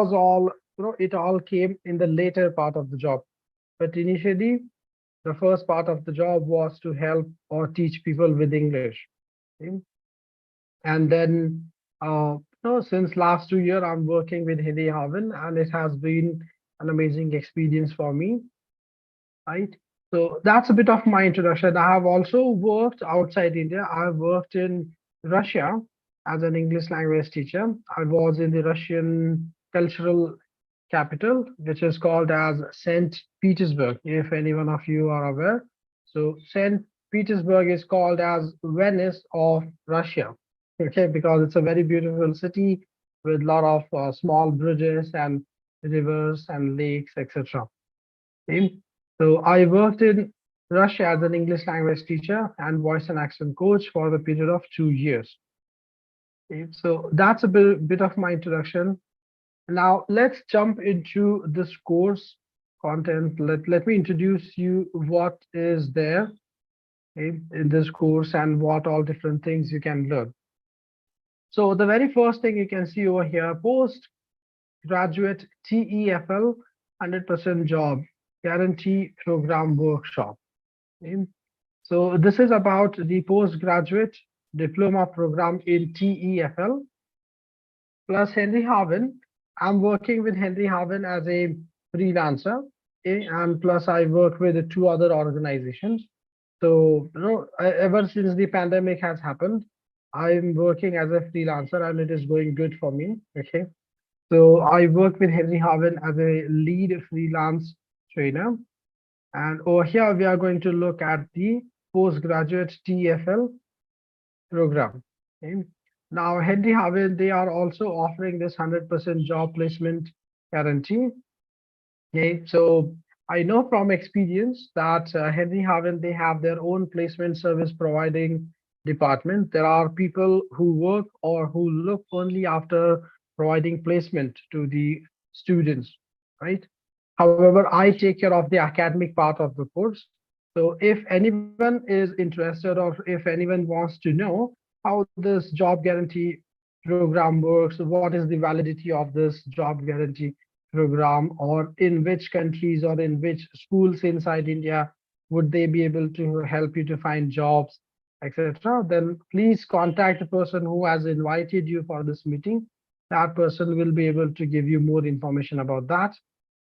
was all, it all came in the later part of the job. But initially, the first part of the job was to help or teach people with English. Okay? And then, since last 2 years, I'm working with Harvin, and it has been an amazing experience for me, right? So that's a bit of my introduction. I have also worked outside India. I've worked in Russia as an English language teacher. I was in the Russian cultural capital, which is called as St. Petersburg, if any one of you are aware. So St. Petersburg is called as Venice of Russia, okay, because it's a very beautiful city with a lot of small bridges and rivers and lakes, etc. Okay. So I worked in Russia as an English language teacher and voice and accent coach for the period of 2 years. Okay. So that's a bit of my introduction. Now let's jump into this course content. Let me introduce you what is there, okay, in this course and what all different things you can learn. So the very first thing you can see over here, postgraduate TEFL 100% job guarantee program workshop. Okay. So this is about the postgraduate diploma program in TEFL plus Henry Harvin. I'm working with Henry Harvin as a freelancer, okay, and plus I work with two other organizations. So, ever since the pandemic has happened, I'm working as a freelancer and it is going good for me. Okay. So I work with Henry Harvin as a lead freelance trainer. And over here, we are going to look at the postgraduate TEFL program. Okay. Now, Henry Harvin, they are also offering this 100% job placement guarantee. Okay, so I know from experience that Henry Harvin, they have their own placement service providing department. There are people who work or who look only after providing placement to the students, right? However, I take care of the academic part of the course. So if anyone is interested or if anyone wants to know how this job guarantee program works, what is the validity of this job guarantee program, or in which countries or in which schools inside India would they be able to help you to find jobs, etc., then please contact the person who has invited you for this meeting. That person will be able to give you more information about that.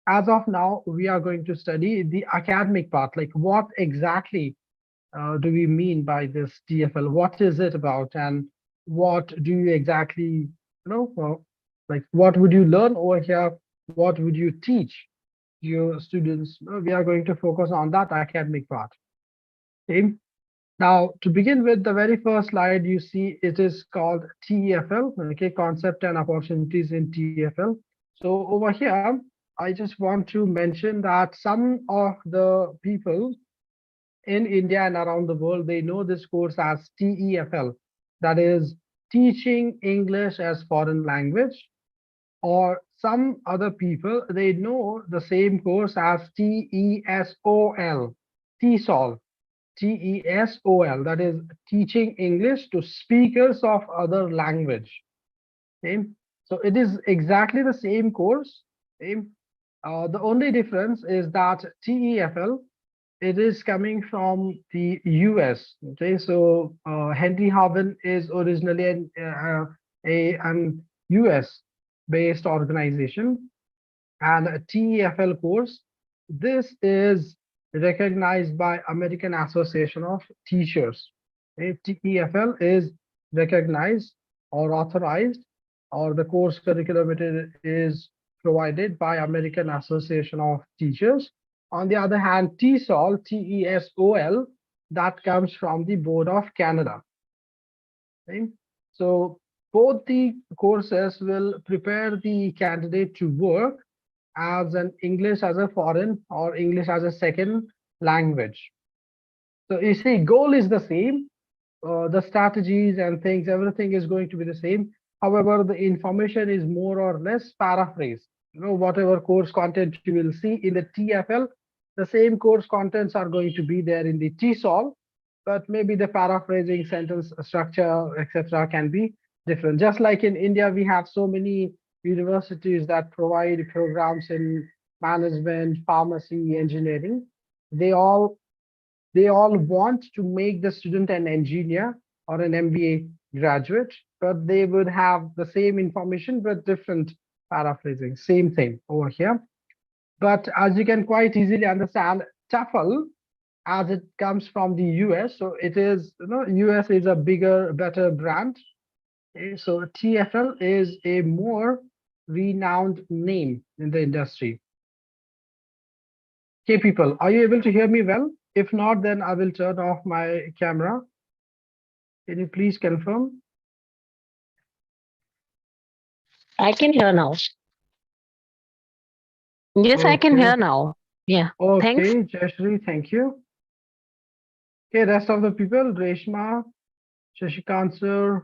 As of now, we are going to study the academic part, like what exactly do we mean by this TFL? What is it about, and what do you exactly, like what would you learn over here? What would you teach your students? We are going to focus on that academic part. Okay. Now, to begin with, the very first slide you see, it is called TEFL, okay, concept and opportunities in TEFL. So over here, I just want to mention that some of the people in India and around the world, they know this course as TEFL, that is Teaching English as Foreign Language, or some other people, they know the same course as TESOL, TESOL, TESOL, that is Teaching English to Speakers of Other Language. Okay? So it is exactly the same course. Okay? The only difference is that TEFL, it is coming from the US. Okay, so Henry Harvin is originally an US based organization, and a TEFL course. This is recognized by American Association of Teachers. Okay, TEFL is recognized or authorized, or the course curriculum is provided by American Association of Teachers. On the other hand, TESOL, TESOL, that comes from the Board of Canada. Okay? So both the courses will prepare the candidate to work as an English as a foreign or English as a second language. So you see, goal is the same. The strategies and things, everything is going to be the same. However, the information is more or less paraphrased. Whatever course content you will see in the TFL, the same course contents are going to be there in the TESOL, but maybe the paraphrasing, sentence structure, etc., can be different. Just like in India, we have so many universities that provide programs in management, pharmacy, engineering, they all they all want to make the student an engineer or an MBA graduate, but they would have the same information but different paraphrasing. Same thing over here. But as you can quite easily understand, TEFL, as it comes from the US, so it is, US is a bigger, better brand. Okay, so TFL is a more renowned name in the industry. Okay, people, are you able to hear me well? If not, then I will turn off my camera. Can you please confirm? I can hear now. Yes, I can Okay. hear now. Yeah. Thanks. Okay, Jayashree, thank you. Okay, rest of the people, Reshma, Shashikant sir,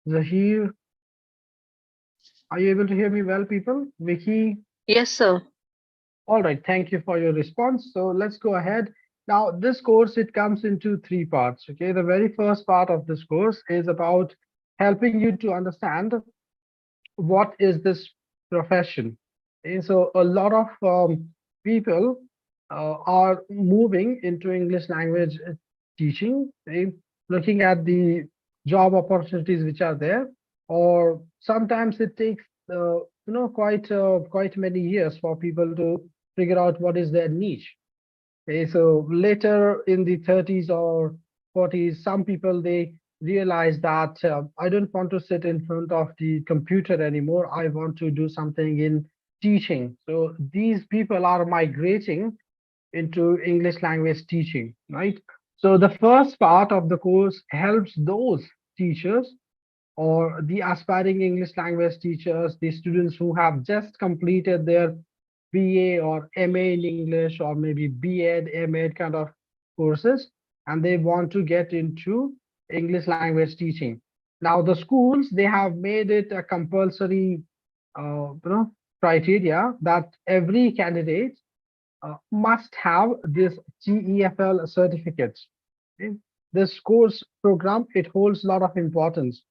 Zahir, are you able to hear me well, people? Vicky, Yes, sir. all right, thank you for your response. So let's go ahead. Now, this course, it comes into three parts, okay? The very first part of this course is about helping you to understand what is this profession. Okay, so a lot of people are moving into English language teaching, okay, looking at the job opportunities which are there, or sometimes it takes quite many years for people to figure out what is their niche. Okay, so later in the 30s or 40s, some people they realize that I don't want to sit in front of the computer anymore. I want to do something in teaching. So these people are migrating into English language teaching, right? So the first part of the course helps those teachers or the aspiring English language teachers, the students who have just completed their BA or MA in English, or maybe BEd, MEd kind of courses, and they want to get into English language teaching. Now, the schools, they have made it a compulsory criteria that every candidate must have this TEFL certificate. Okay? This course program, it holds a lot of importance,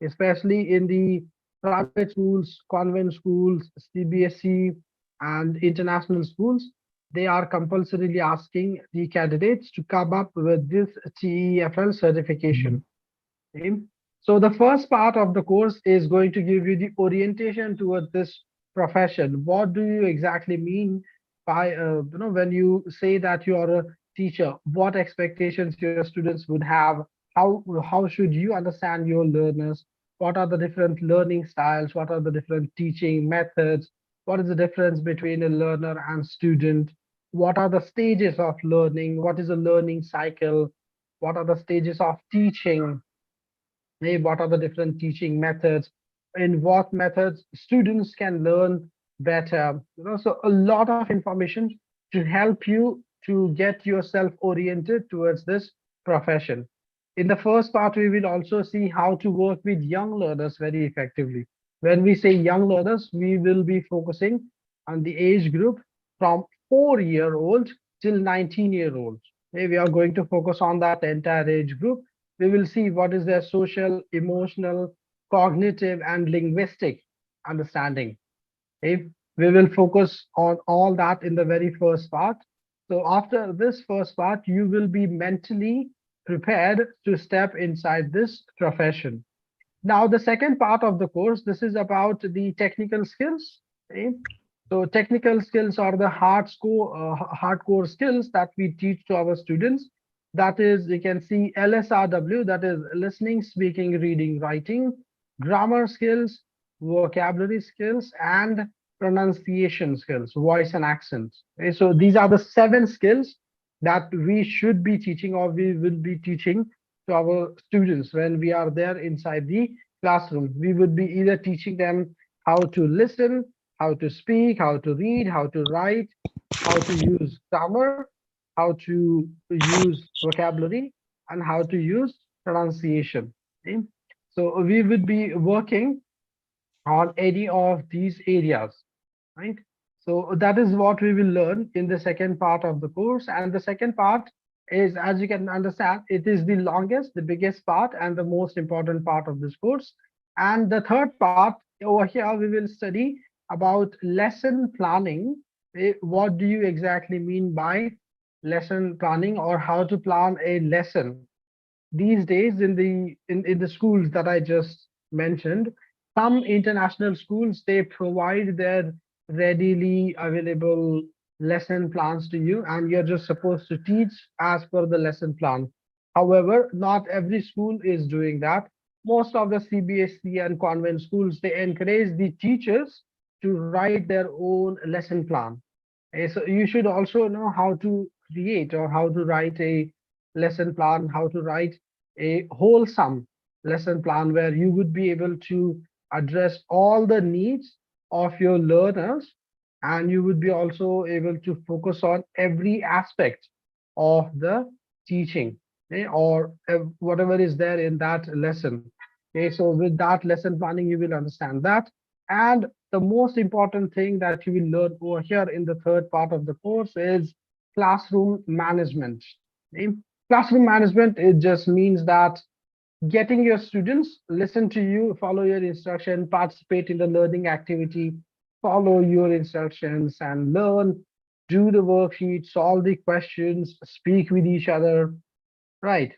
especially in the private schools, convent schools, CBSE, and international schools. They are compulsorily asking the candidates to come up with this TEFL certification. Okay? So the first part of the course is going to give you the orientation towards this profession. What do you exactly mean by, when you say that you are a teacher? What expectations your students would have? How should you understand your learners? What are the different learning styles? What are the different teaching methods? What is the difference between a learner and student? What are the stages of learning? What is a learning cycle? What are the stages of teaching? What are the different teaching methods? In what methods students can learn better? So a lot of information to help you to get yourself oriented towards this profession. In the first part, we will also see how to work with young learners very effectively. When we say young learners, we will be focusing on the age group from 4-year-old till 19-year-old. We are going to focus on that entire age group. We will see what is their social, emotional, cognitive, and linguistic understanding. Okay? We will focus on all that in the very first part. So after this first part, you will be mentally prepared to step inside this profession. Now, the second part of the course, this is about the technical skills. Okay? So technical skills are the hardcore skills that we teach to our students. That is, you can see LSRW, that is listening, speaking, reading, writing, grammar skills, vocabulary skills, and pronunciation skills, voice and accents. Okay, so these are the 7 skills that we should be teaching, or we will be teaching to our students when we are there inside the classroom. We would be either teaching them how to listen, how to speak, how to read, how to write, how to use grammar, how to use vocabulary, and how to use pronunciation. Okay? So we would be working on any of these areas, right? So that is what we will learn in the second part of the course. And the second part is, as you can understand, it is the longest, the biggest part, and the most important part of this course. And the third part over here we will study about lesson planning. What do you exactly mean by lesson planning, or how to plan a lesson? These days in the schools that I just mentioned, some international schools, they provide their readily available lesson plans to you, and you're just supposed to teach as per the lesson plan. However, not every school is doing that. Most of the CBSE and convent schools, they encourage the teachers to write their own lesson plan. So you should also know how to create or how to write a lesson plan, how to write a wholesome lesson plan where you would be able to address all the needs of your learners, and you would be also able to focus on every aspect of the teaching, or whatever is there in that lesson. So with that lesson planning, you will understand that. And the most important thing that you will learn over here in the third part of the course is classroom management. Okay? Classroom management, it just means that getting your students listen to you, follow your instruction, participate in the learning activity, follow your instructions and learn, do the worksheet, solve the questions, speak with each other, right?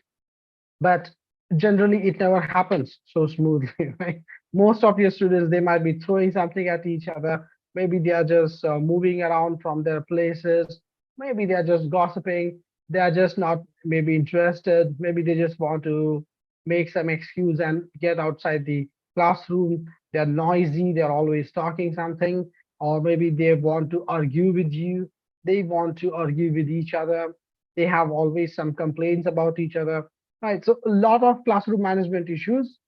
But generally it never happens so smoothly, right? Most of your students, they might be throwing something at each other. Maybe they are just moving around from their places. Maybe they are just gossiping. They are just not maybe interested. Maybe they just want to make some excuse and get outside the classroom. They're noisy. They're always talking something. Or maybe they want to argue with you. They want to argue with each other. They have always some complaints about each other. Right. So a lot of classroom management issues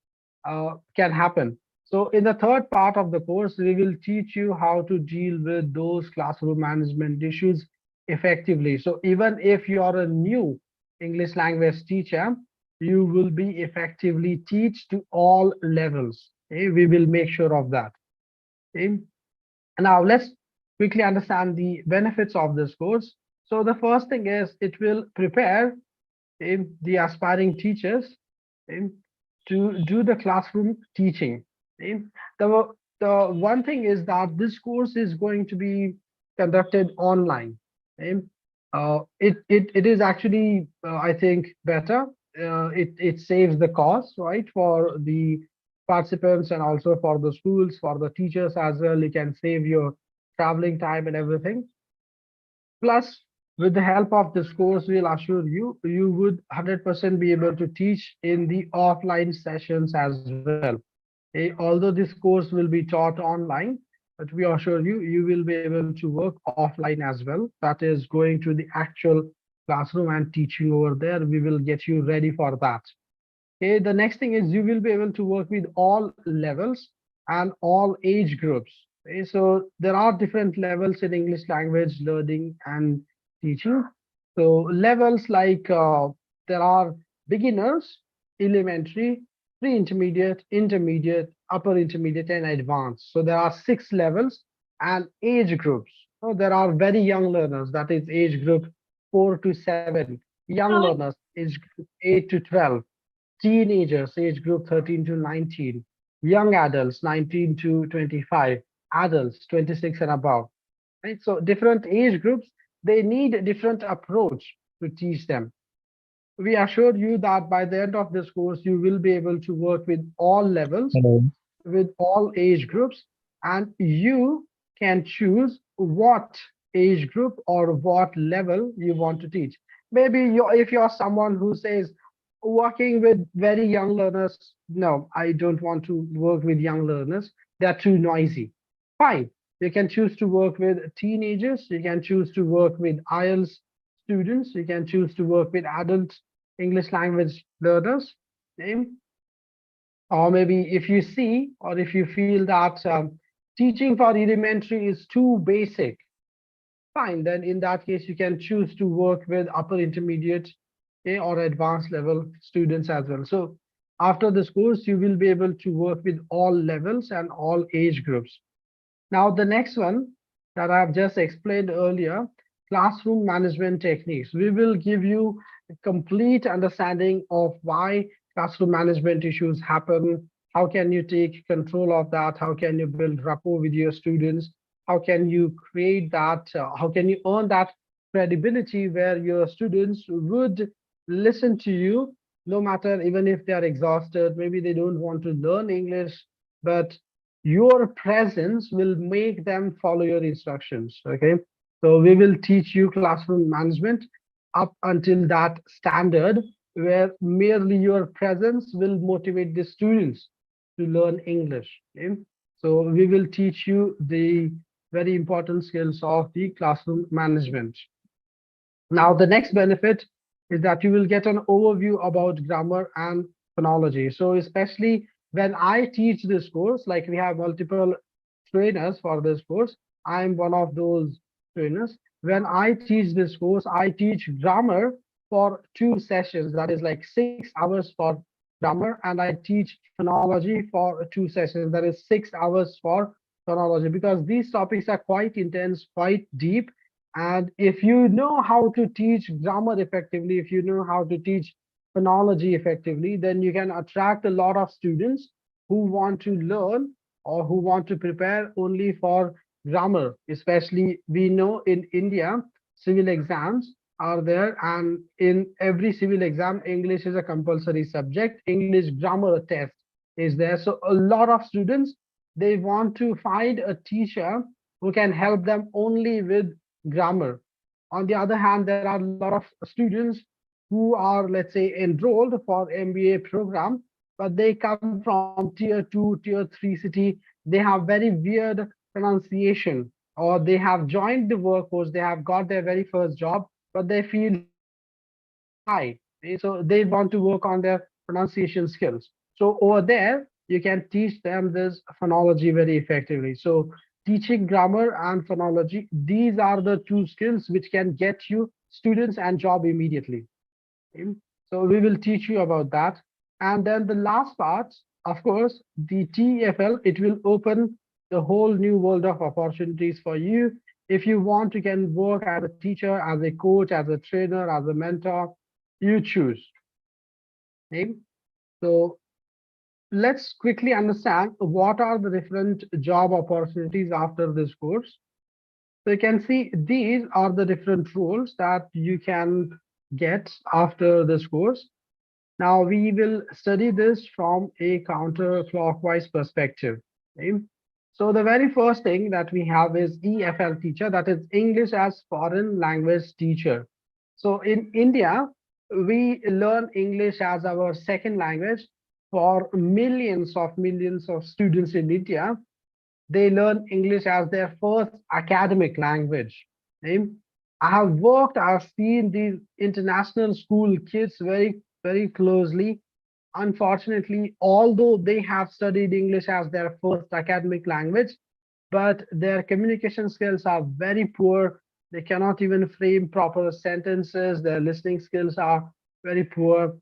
can happen. So in the third part of the course, we will teach you how to deal with those classroom management issues effectively. So even if you are a new English language teacher, you will be effectively teach to all levels. Okay? We will make sure of that. Okay? Now let's quickly understand the benefits of this course. So the first thing is it will prepare the aspiring teachers to do the classroom teaching. The, the one thing is that this course is going to be conducted online. It is actually, I think, better. It saves the cost, right, for the participants and also for the schools, for the teachers as well. You can save your traveling time and everything. Plus, with the help of this course, we'll assure you, you would 100% be able to teach in the offline sessions as well. Although this course will be taught online, but we assure you, you will be able to work offline as well. That is going to the actual classroom and teaching over there. We will get you ready for that. Okay, the next thing is you will be able to work with all levels and all age groups. Okay, so there are different levels in English language learning and teaching. So levels like there are beginners, elementary, pre-intermediate, intermediate, upper intermediate, and advanced. So there are 6 levels and age groups. So there are very young learners, that is age group 4 to 7, young learners, age group 8 to 12, teenagers, age group 13 to 19, young adults 19 to 25, adults 26 and above. Right? So different age groups, they need a different approach to teach them. We assure you that by the end of this course, you will be able to work with all levels, with all age groups, and you can choose what age group or what level you want to teach. Maybe if you're someone who says, working with very young learners, no, I don't want to work with young learners. They're too noisy. Fine. You can choose to work with teenagers. You can choose to work with IELTS students. You can choose to work with adult English language learners. Okay? Or maybe if you see, or if you feel that teaching for elementary is too basic, fine, then in that case, you can choose to work with upper intermediate, or advanced level students as well. So after this course, you will be able to work with all levels and all age groups. Now, the next one that I've just explained earlier, classroom management techniques. We will give you a complete understanding of why classroom management issues happen, how can you take control of that? How can you build rapport with your students? How can you create that? How can you earn that credibility where your students would listen to you no matter, even if they are exhausted, maybe they don't want to learn English, but your presence will make them follow your instructions. Okay, so we will teach you classroom management up until that standard where merely your presence will motivate the students to learn English. Okay, so we will teach you the very important skills of the classroom management. Now, the next benefit is that you will get an overview about grammar and phonology. So especially when I teach this course, like we have multiple trainers for this course, I'm one of those trainers. When I teach this course, I teach grammar for 2 sessions. That is like 6 hours for grammar, and I teach phonology for 2 sessions. That is 6 hours for phonology, because these topics are quite intense, quite deep, and if you know how to teach grammar effectively, if you know how to teach phonology effectively, then you can attract a lot of students who want to learn or who want to prepare only for grammar. Especially, we know in India, civil exams are there, and in every civil exam, English is a compulsory subject. English grammar test is there. So a lot of students, they want to find a teacher who can help them only with grammar. On the other hand, there are a lot of students who are, let's say, enrolled for MBA program, but they come from tier 2, tier 3 city. They have very weird pronunciation, or they have joined the workforce, they have got their very first job, but they feel shy. So they want to work on their pronunciation skills. So over there, you can teach them this phonology very effectively. So teaching grammar and phonology, these are the two skills which can get you students and job immediately. Okay? So we will teach you about that. And then the last part, of course, the TEFL, it will open the whole new world of opportunities for you. If you want, you can work as a teacher, as a coach, as a trainer, as a mentor, you choose. Okay? So let's quickly understand what are the different job opportunities after this course. So you can see these are the different roles that you can get after this course. Now we will study this from a counterclockwise perspective. Okay? So the very first thing that we have is EFL teacher, that is English as foreign language teacher. So in India, we learn English as our second language. For millions of students in India, they learn English as their first academic language. Okay? I've seen these international school kids very closely. Unfortunately, although they have studied English as their first academic language, but their communication skills are very poor. They cannot even frame proper sentences. Their listening skills are very poor.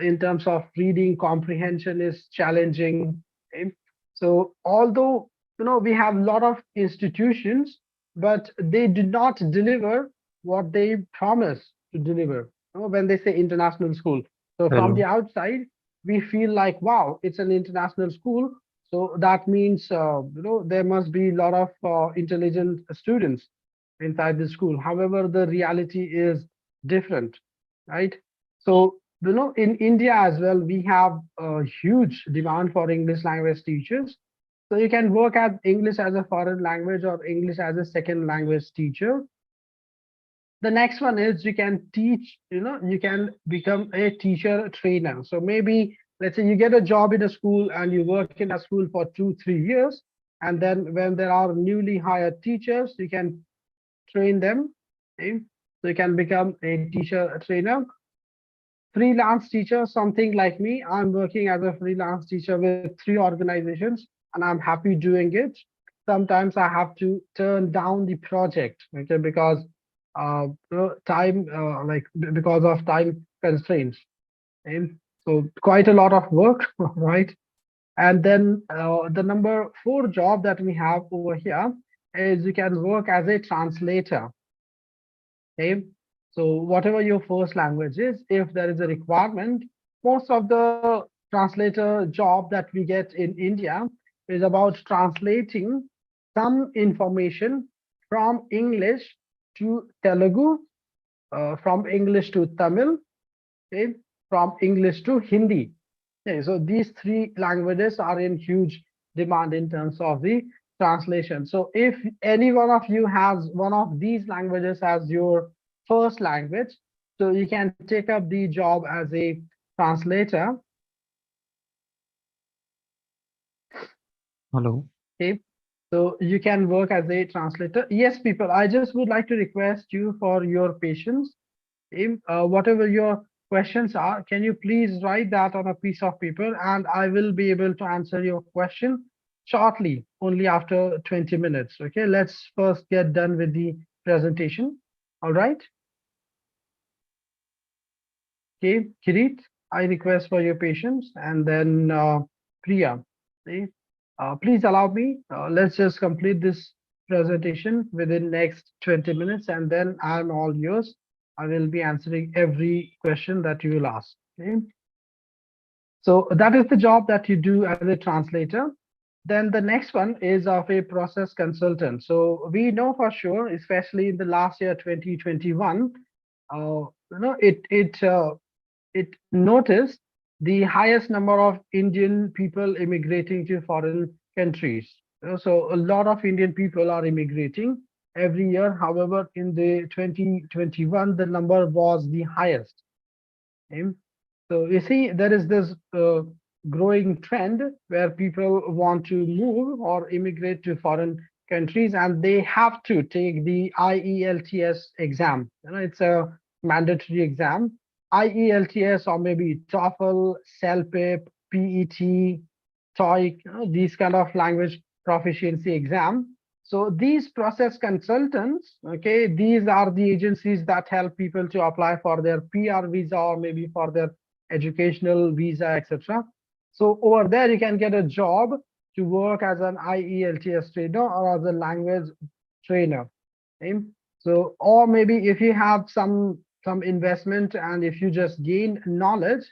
In terms of reading comprehension is challenging. Okay? So although we have a lot of institutions, but they do not deliver what they promise to deliver. When they say international school, so from the Hello. outside, we feel like, wow, it's an international school. So that means, there must be a lot of intelligent students inside the school. However, the reality is different, right? So, in India as well, we have a huge demand for English language teachers. So you can work as English as a foreign language or English as a second language teacher. The next one is you can teach, you can become a teacher trainer. So maybe let's say you get a job in a school and you work in a school for 2 3 years, and then when there are newly hired teachers, you can train them. Okay? So you can become a teacher trainer. Freelance teacher, something like me, I'm working as a freelance teacher with 3 organizations, and I'm happy doing it. Sometimes I have to turn down the project, okay, because time, because of time constraints. And so quite a lot of work, right? And then the number 4 job that we have over here is you can work as a translator. Okay, so whatever your first language is, if there is a requirement, most of the translator job that we get in India is about translating some information from English to Telugu, from English to Tamil, okay, from English to Hindi. Okay, so these three languages are in huge demand in terms of the translation. So if any one of you has one of these languages as your first language, so you can take up the job as a translator. Hello. Okay, so you can work as a translator. Yes, people, I just would like to request you for your patience. Whatever your questions are, can you please write that on a piece of paper, and I will be able to answer your question shortly, only after 20 minutes. Okay, let's first get done with the presentation. All right. Okay, Kirit, I request for your patience, and then Priya, okay? Please allow me. Let's just complete this presentation within next 20 minutes, and then I'm all yours. I will be answering every question that you will ask. Okay? So that is the job that you do as a translator. Then the next one is of a process consultant. So we know for sure, especially in the last year 2021, it noticed the highest number of Indian people immigrating to foreign countries. So a lot of Indian people are immigrating every year. However, in the 2021, the number was the highest. Okay? So you see, there is this growing trend where people want to move or immigrate to foreign countries, and they have to take the IELTS exam. It's a mandatory exam. IELTS or maybe TOEFL, CELPIP, PET, TOEIC, these kind of language proficiency exam. So these process consultants, okay, these are the agencies that help people to apply for their PR visa or maybe for their educational visa, etc. So over there, you can get a job to work as an IELTS trainer or as a language trainer. Okay? So, or maybe if you have some investment and if you just gain knowledge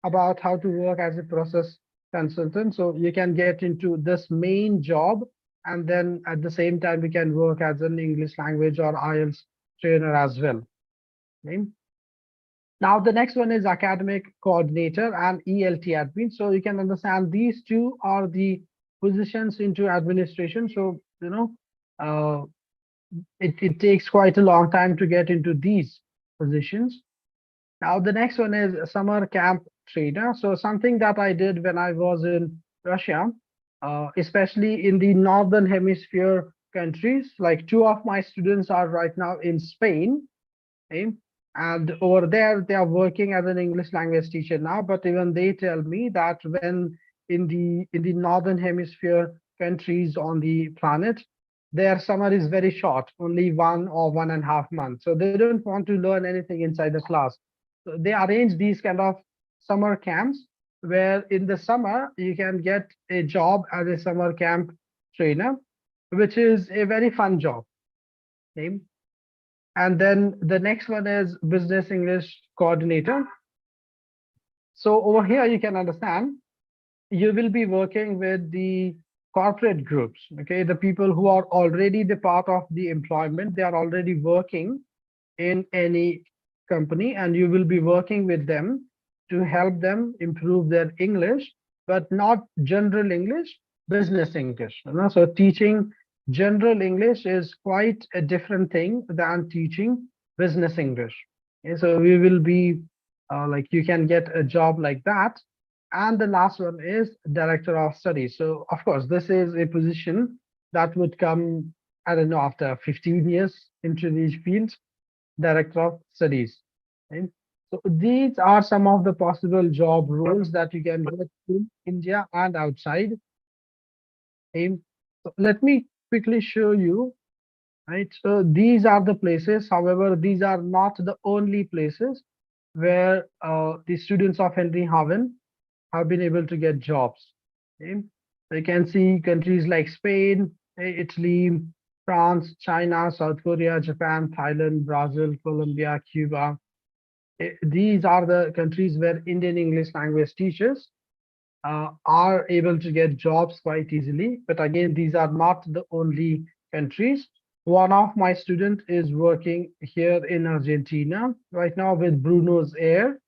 about how to work as a process consultant, so you can get into this main job, and then at the same time we can work as an English language or IELTS trainer as well. Okay? Now the next one is academic coordinator and ELT admin. So you can understand these two are the positions into administration. So it takes quite a long time to get into these positions. Now the next one is summer camp trainer. So something that I did when I was in Russia, especially in the northern hemisphere countries, like two of my students are right now in Spain, okay? And over there they are working as an English language teacher now, but even they tell me that when in the northern hemisphere countries on the planet, their summer is very short, only 1 or 1.5 months. So they don't want to learn anything inside the class. So they arrange these kind of summer camps where in the summer you can get a job as a summer camp trainer, which is a very fun job. Okay? And then the next one is business English coordinator. So over here you can understand you will be working with the corporate groups, okay, the people who are already the part of the employment, they are already working in any company, and you will be working with them to help them improve their English, but not general English, business English. So teaching general English is quite a different thing than teaching business English. Okay, so we will be like you can get a job like that. And the last one is director of studies. So of course, this is a position that would come, I don't know, after 15 years into these fields, director of studies. Okay? So these are some of the possible job roles that you can get in India and outside. Okay? So let me quickly show you, right? So these are the places. However, these are not the only places where the students of Henry Harvin have been able to get jobs. Okay? So you can see countries like Spain, Italy, France, China, South Korea, Japan, Thailand, Brazil, Colombia, Cuba. These are the countries where Indian English language teachers are able to get jobs quite easily. But again, these are not the only countries. One of my students is working here in Argentina right now with Bruno's Air.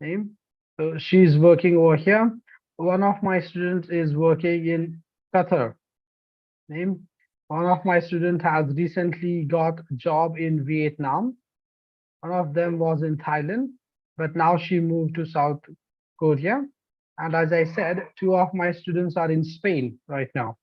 Name. So she's working over here. One of my students is working in Qatar. Name. One of my students has recently got a job in Vietnam. One of them was in Thailand, but now she moved to South Korea. And as I said, two of my students are in Spain right now.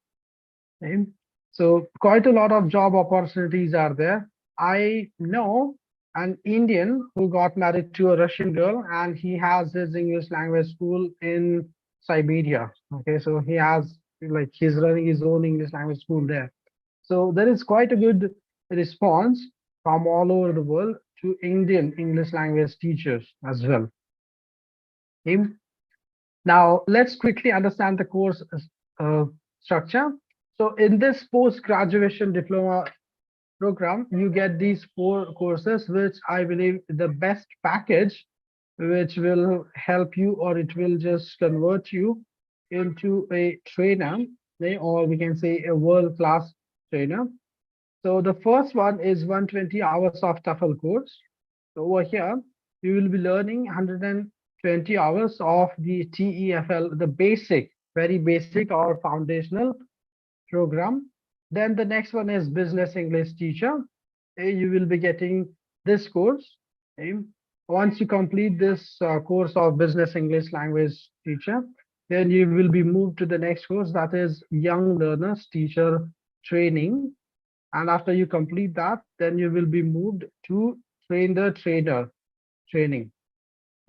Okay. So quite a lot of job opportunities are there. I know an Indian who got married to a Russian girl, and he has his English language school in Siberia. Okay, so he has, like, he's running his own English language school there. So there is quite a good response from all over the world to Indian English language teachers as well. Okay. Now, let's quickly understand the course structure. So in this post-graduation diploma program, you get these 4 courses, which I believe the best package, which will help you, or it will just convert you into a trainer, or we can say a world-class trainer. So the first one is 120 hours of TEFL course. So over here, you will be learning 120 hours of the TEFL, the basic, very basic or foundational program. Then the next one is Business English Teacher. You will be getting this course. Once you complete this course of Business English Language Teacher, then you will be moved to the next course, that is Young Learners Teacher Training. And after you complete that, then you will be moved to Train the Trainer Training.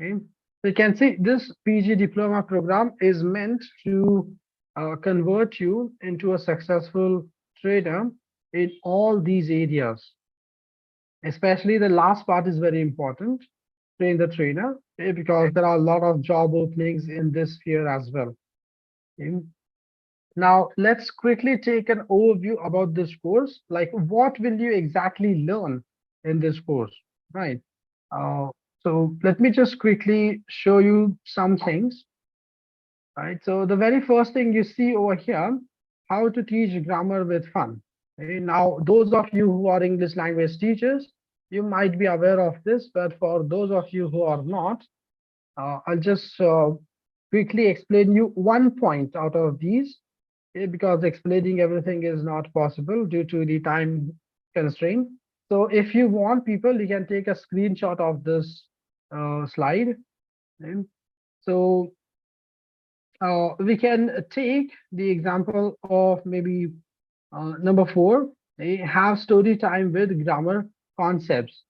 Okay. So you can see this PG diploma program is meant to convert you into a successful trainer in all these areas. Especially the last part is very important, train the trainer, okay, because there are a lot of job openings in this sphere as well. Okay. Now, let's quickly take an overview about this course. Like, what will you exactly learn in this course, right? So let me just quickly show you some things, right? So the very first thing you see over here, how to teach grammar with fun. Okay? Now, those of you who are English language teachers, you might be aware of this, but for those of you who are not, I'll just quickly explain you one point out of these, because explaining everything is not possible due to the time constraint. So if you want, people, you can take a screenshot of this slide. Okay. So we can take the example of maybe number 4, have story time with grammar concepts.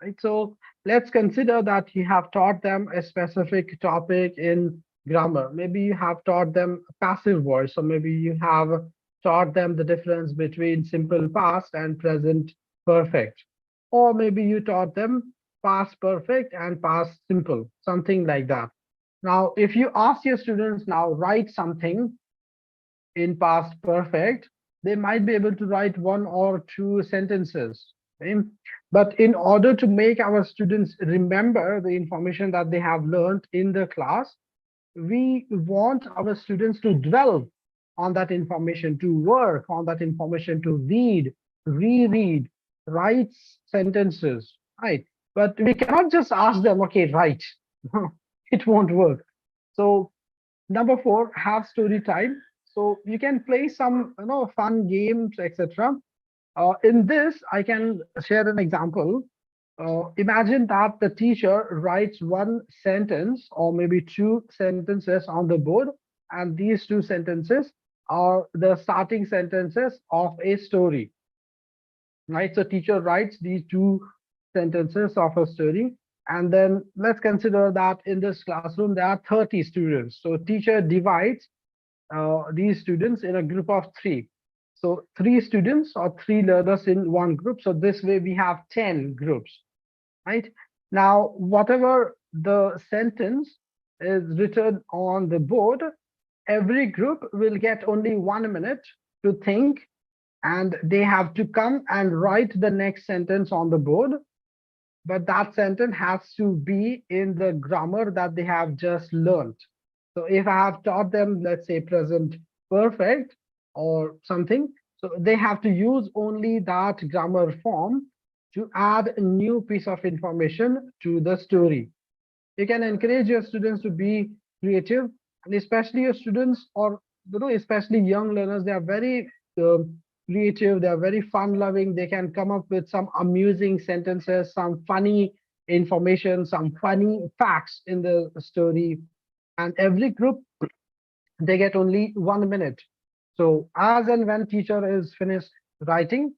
Right. So let's consider that you have taught them a specific topic in grammar. Maybe you have taught them passive voice, or maybe you have taught them the difference between simple past and present perfect, or maybe you taught them past perfect and past simple, something like that. Now, if you ask your students now write something in past perfect, they might be able to write 1 or 2 sentences. Okay? But in order to make our students remember the information that they have learned in the class, we want our students to dwell on that information, to work on that information, to read, reread, write sentences, right? But we cannot just ask them, okay, write. It won't work. So number 4, have story time. So you can play some, fun games, etc. In this, I can share an example. Imagine that the teacher writes 1 sentence or maybe 2 sentences on the board, and these 2 sentences are the starting sentences of a story. Right? So teacher writes these 2 sentences of a story, and then let's consider that in this classroom there are 30 students. So teacher divides these students in a group of 3. So 3 students or 3 learners in 1 group. So this way we have 10 groups, right? Now, whatever the sentence is written on the board, every group will get only 1 minute to think, and they have to come and write the next sentence on the board. But that sentence has to be in the grammar that they have just learned. So if I have taught them, let's say present perfect or something, so they have to use only that grammar form to add a new piece of information to the story. You can encourage your students to be creative, and especially your students, or especially young learners, they are very creative, they are very fun loving, they can come up with some amusing sentences, some funny information, some funny facts in the story. And every group, they get only 1 minute. So as and when teacher is finished writing,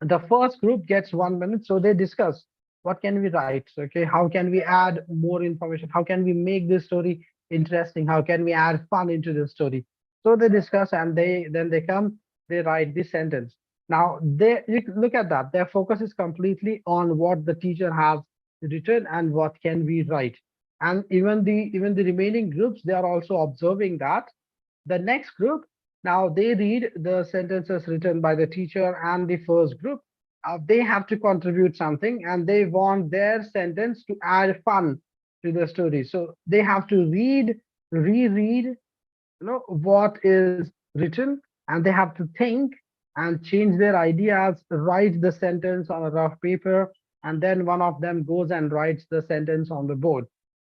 the first group gets 1 minute, so they discuss what can we write, okay, how can we add more information, how can we make this story interesting, how can we add fun into the story. So they discuss, and they come, they write this sentence. Now you look at that, their focus is completely on what the teacher has written and what can we write. And even the remaining groups, they are also observing that. The next group, now they read the sentences written by the teacher, and the first group, they have to contribute something, and they want their sentence to add fun to the story. So they have to reread, what is written, and they have to think and change their ideas, write the sentence on a rough paper, and then one of them goes and writes the sentence on the board.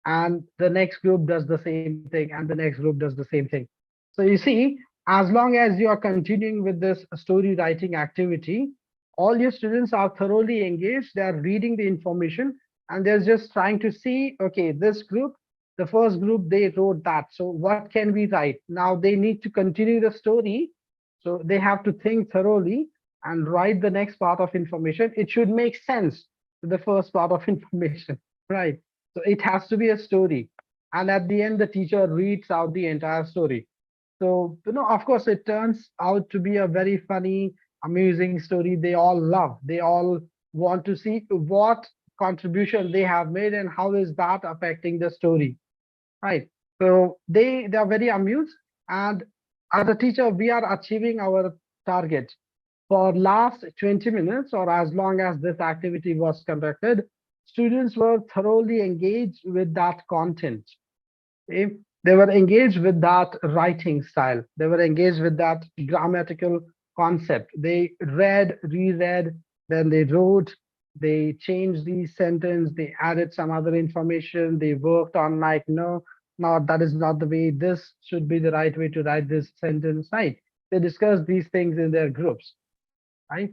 And the next group does the same thing, and the next group does the same thing. So you see, as long as you are continuing with this story writing activity, all your students are thoroughly engaged, they are reading the information, and they're just trying to see, okay, this group, the first group, they wrote that, so what can we write? Now they need to continue the story, so they have to think thoroughly and write the next part of information. It should make sense to the first part of information, right? So it has to be a story, and at the end the teacher reads out the entire story. So, of course, it turns out to be a very funny, amusing story. They all love. They all want to see what contribution they have made and how is that affecting the story, right? So they are very amused. And as a teacher, we are achieving our target. For last 20 minutes, or as long as this activity was conducted, students were thoroughly engaged with that content. If they were engaged with that writing style, they were engaged with that grammatical concept. They read, reread, then they wrote, they changed the sentence, they added some other information, they worked on like, no, that is not the way, this should be the right way to write this sentence, right? They discussed these things in their groups, right?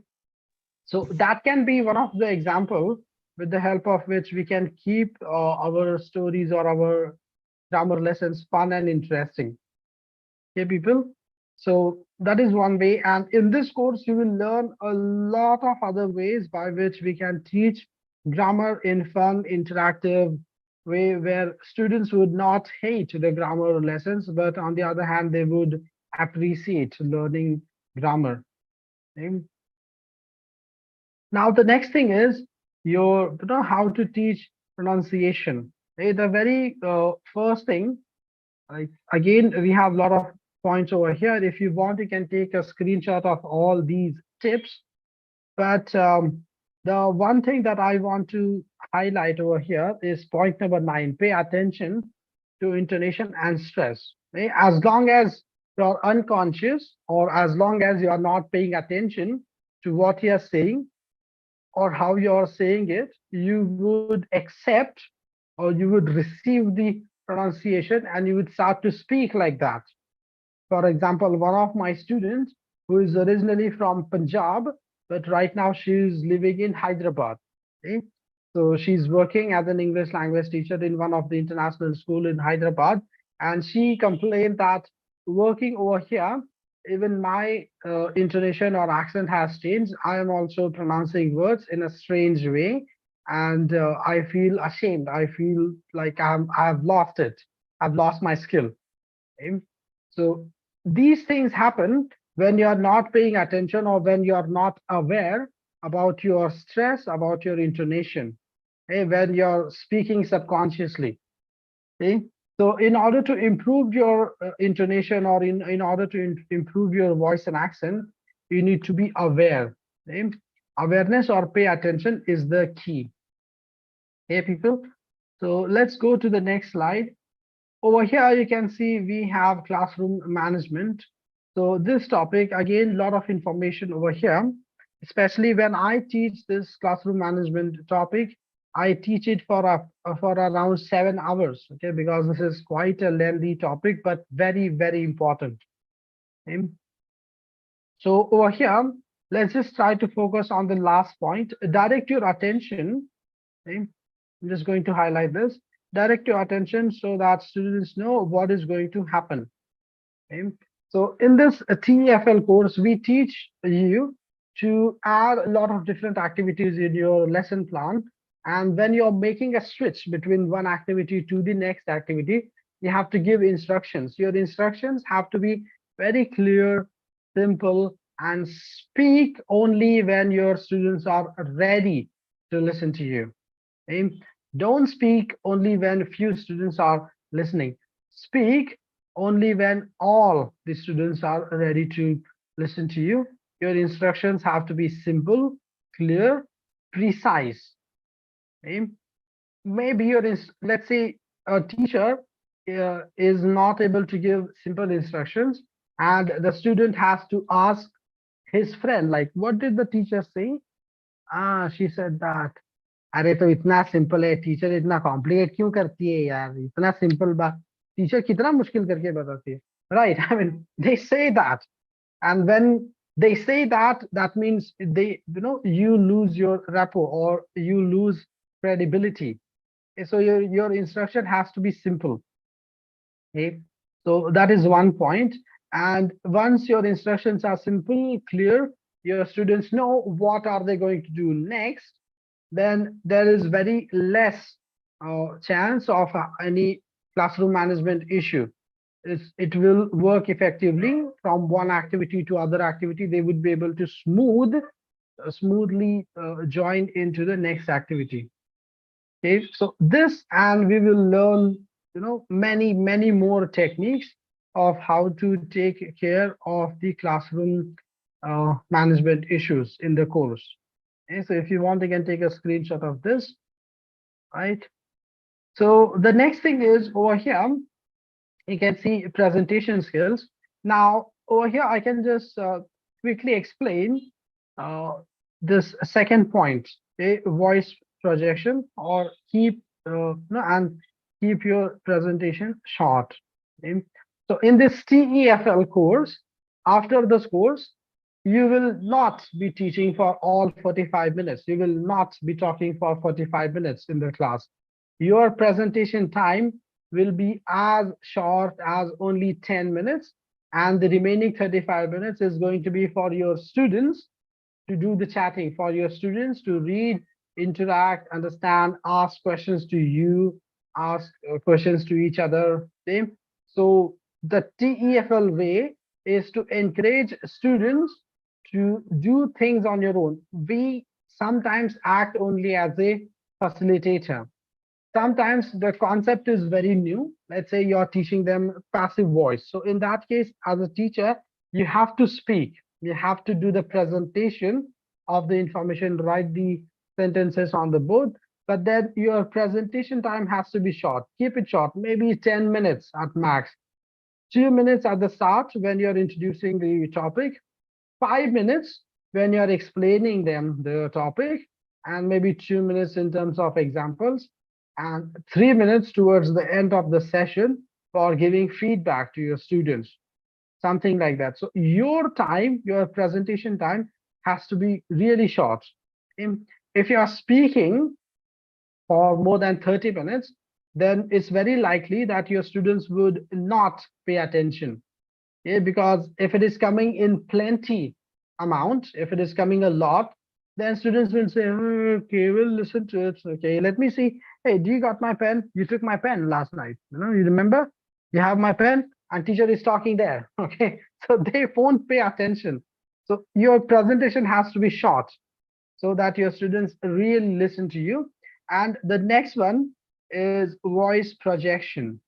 So that can be one of the example with the help of which we can keep our stories or our grammar lessons fun and interesting. Okay, people. So that is one way. And in this course, you will learn a lot of other ways by which we can teach grammar in fun, interactive way, where students would not hate the grammar lessons, but on the other hand, they would appreciate learning grammar. Okay? Now, the next thing is how to teach pronunciation. Okay? The very first thing, again, we have a lot of points over here. If you want, you can take a screenshot of all these tips. But the one thing that I want to highlight over here is point number 9. Pay attention to intonation and stress. Okay? As long as you're unconscious, or as long as you are not paying attention to what you're saying or how you're saying it, you would accept or you would receive the pronunciation and you would start to speak like that. For example, one of my students who is originally from Punjab, but right now she's living in Hyderabad. Okay? So she's working as an English language teacher in one of the international school in Hyderabad. And she complained that working over here, even my intonation or accent has changed. I am also pronouncing words in a strange way. And I feel ashamed. I feel like I've lost it. I've lost my skill. Okay? So these things happen when you're not paying attention or when you're not aware about your stress, about your intonation, okay? When you're speaking subconsciously. Okay? So in order to improve your intonation, or in order to improve your voice and accent, you need to be aware. Okay? Awareness or pay attention is the key. Okay, people? So let's go to the next slide. over here you can see we have classroom management. So this topic, again, a lot of information over here, especially when I teach this classroom management topic. I teach it for around 7 hours, okay, because this is quite a lengthy topic, but very, very important. Okay? So over here, let's just try to focus on the last point. Direct your attention. Okay? I'm just going to highlight this. Direct your attention so that students know what is going to happen. Okay? So in this TEFL course, we teach you to add a lot of different activities in your lesson plan. And when you're making a switch between one activity to the next activity, you have to give instructions. Your instructions have to be very clear, simple, and speak only when your students are ready to listen to you. Okay? Don't speak only when few students are listening. Speak only when all the students are ready to listen to you. Your instructions have to be simple, clear, precise. Okay? Maybe let's say a teacher is not able to give simple instructions, and the student has to ask his friend, like, what did the teacher say? She said that. अरे तो इतना simple है, teacher इतना complicate क्यों करती है यार, इतना सिंपल बात टीचर कितना मुश्किल करके बताती है, right? I mean, they say that, and when they say that, that means you lose your rapport or you lose credibility. So your instruction has to be simple. Okay, so that is one point. And once your instructions are simple, clear, your students know what are they going to do next, then there is very less chance of any classroom management issue. It will work effectively from one activity to other activity. They would be able to smoothly join into the next activity. Okay, so this, and we will learn, many more techniques of how to take care of the classroom management issues in the course. Okay, so if you want, you can take a screenshot of this, right? So the next thing is over here, you can see presentation skills. Now, over here, I can just quickly explain this second point, okay? Voice projection, or keep and keep your presentation short. Okay? So in this TEFL course, after this course, you will not be teaching for all 45 minutes. You will not be talking for 45 minutes in the class. Your presentation time will be as short as only 10 minutes, and the remaining 35 minutes is going to be for your students to do the chatting, for your students to read, interact, understand, ask questions to you, ask questions to each other. Okay? So the TEFL way is to encourage students to do things on your own. We sometimes act only as a facilitator. Sometimes the concept is very new. Let's say you're teaching them passive voice. So in that case, as a teacher, you have to speak. You have to do the presentation of the information, write the sentences on the board, but then your presentation time has to be short. Keep it short, maybe 10 minutes at max. 2 minutes at the start when you're introducing the topic, 5 minutes when you're explaining them the topic, and maybe 2 minutes in terms of examples, and 3 minutes towards the end of the session for giving feedback to your students, something like that. So your time, your presentation time has to be really short. If you are speaking for more than 30 minutes, then it's very likely that your students would not pay attention. Okay? Because if it is coming in plenty amount, if it is coming a lot, then students will say, okay, we'll listen to it. Okay, let me see. Hey, do you got my pen? You took my pen last night. You remember? You have my pen, and teacher is talking there. Okay, so they won't pay attention. So your presentation has to be short so that your students really listen to you. And the next one is voice projection.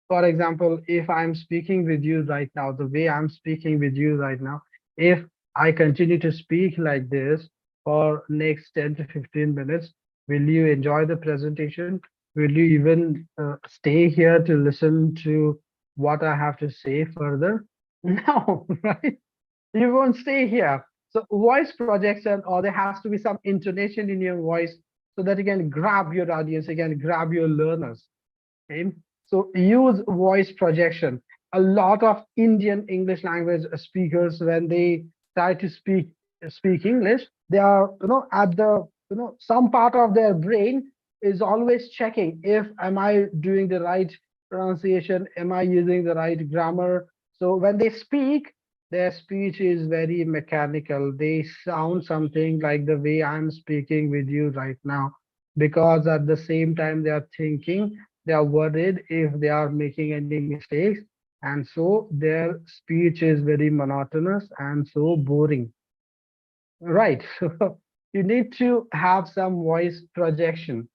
For example, if I'm speaking with you right now, the way I'm speaking with you right now, if I continue to speak like this for next 10 to 15 minutes, will you enjoy the presentation? Will you even stay here to listen to what I have to say further? No, right? You won't stay here. So voice projection, or there has to be some intonation in your voice so that you can grab your audience, you can grab your learners. Okay? So use voice projection. A lot of Indian English language speakers, when they try to speak English, they are, at the, some part of their brain is always checking if am I doing the right pronunciation, am I using the right grammar. So when they speak, their speech is very mechanical. They sound something like the way I'm speaking with you right now, because at the same time they are thinking, they are worried if they are making any mistakes, and so their speech is very monotonous and so boring. Right. So you need to have some voice projection.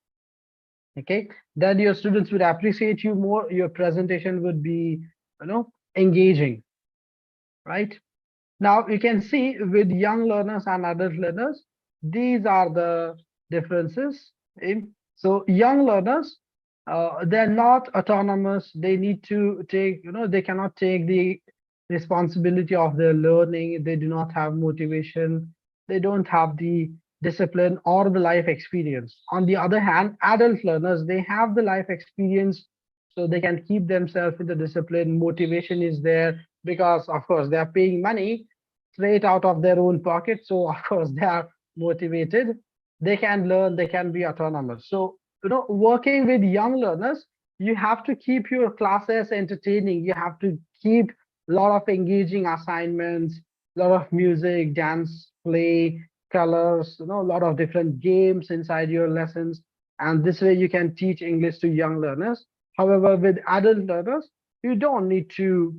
Okay. Then your students would appreciate you more. Your presentation would be, engaging. Right. Now you can see with young learners and adult learners, these are the differences. So young learners, they're not autonomous. They need to take, they cannot take the responsibility of their learning. They do not have motivation. They don't have the discipline or the life experience. On the other hand, adult learners, they have the life experience, so they can keep themselves in the discipline. Motivation is there because, of course, they are paying money straight out of their own pocket. So, of course, they are motivated. They can learn, they can be autonomous. So, working with young learners, you have to keep your classes entertaining. You have to keep a lot of engaging assignments, a lot of music, dance, play, colors, a lot of different games inside your lessons. And this way you can teach English to young learners. However, with adult learners, you don't need to,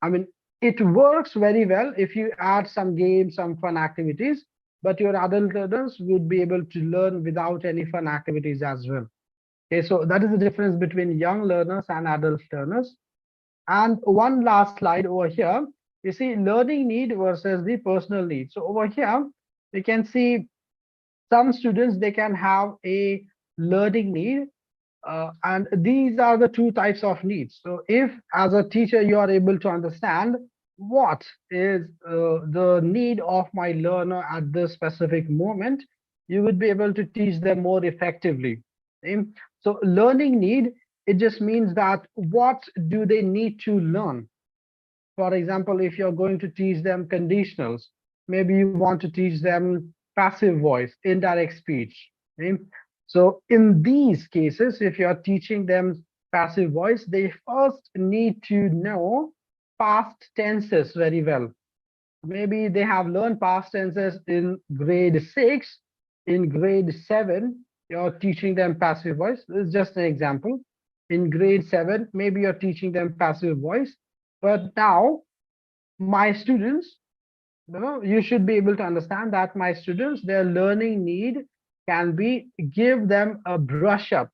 I mean, it works very well if you add some games, some fun activities, but your adult learners would be able to learn without any fun activities as well. Okay, so that is the difference between young learners and adult learners. And one last slide over here, you see learning need versus the personal need. So over here, you can see some students, they can have a learning need, and these are the two types of needs. So if as a teacher you are able to understand what is the need of my learner at this specific moment, you would be able to teach them more effectively. Okay? So learning need, it just means that what do they need to learn? For example, if you're going to teach them conditionals, maybe you want to teach them passive voice, indirect speech. Okay? So in these cases, if you're teaching them passive voice, they first need to know past tenses very well. Maybe they have learned past tenses in grade 6, in grade 7, you're teaching them passive voice. This is just an example. In grade 7, maybe you're teaching them passive voice, but now my students, you should be able to understand that my students, their learning need can be give them a brush up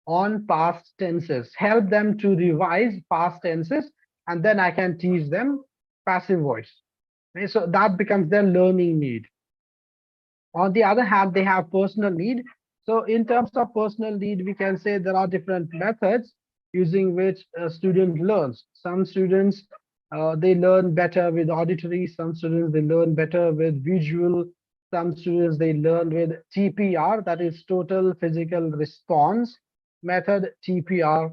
on past tenses, help them to revise past tenses, and then I can teach them passive voice. Okay, so that becomes their learning need. On the other hand, they have personal need. So in terms of personal need, we can say there are different methods using which a student learns. Some students, they learn better with auditory. Some students, they learn better with visual. Some students, they learn with TPR, that is total physical response method, TPR,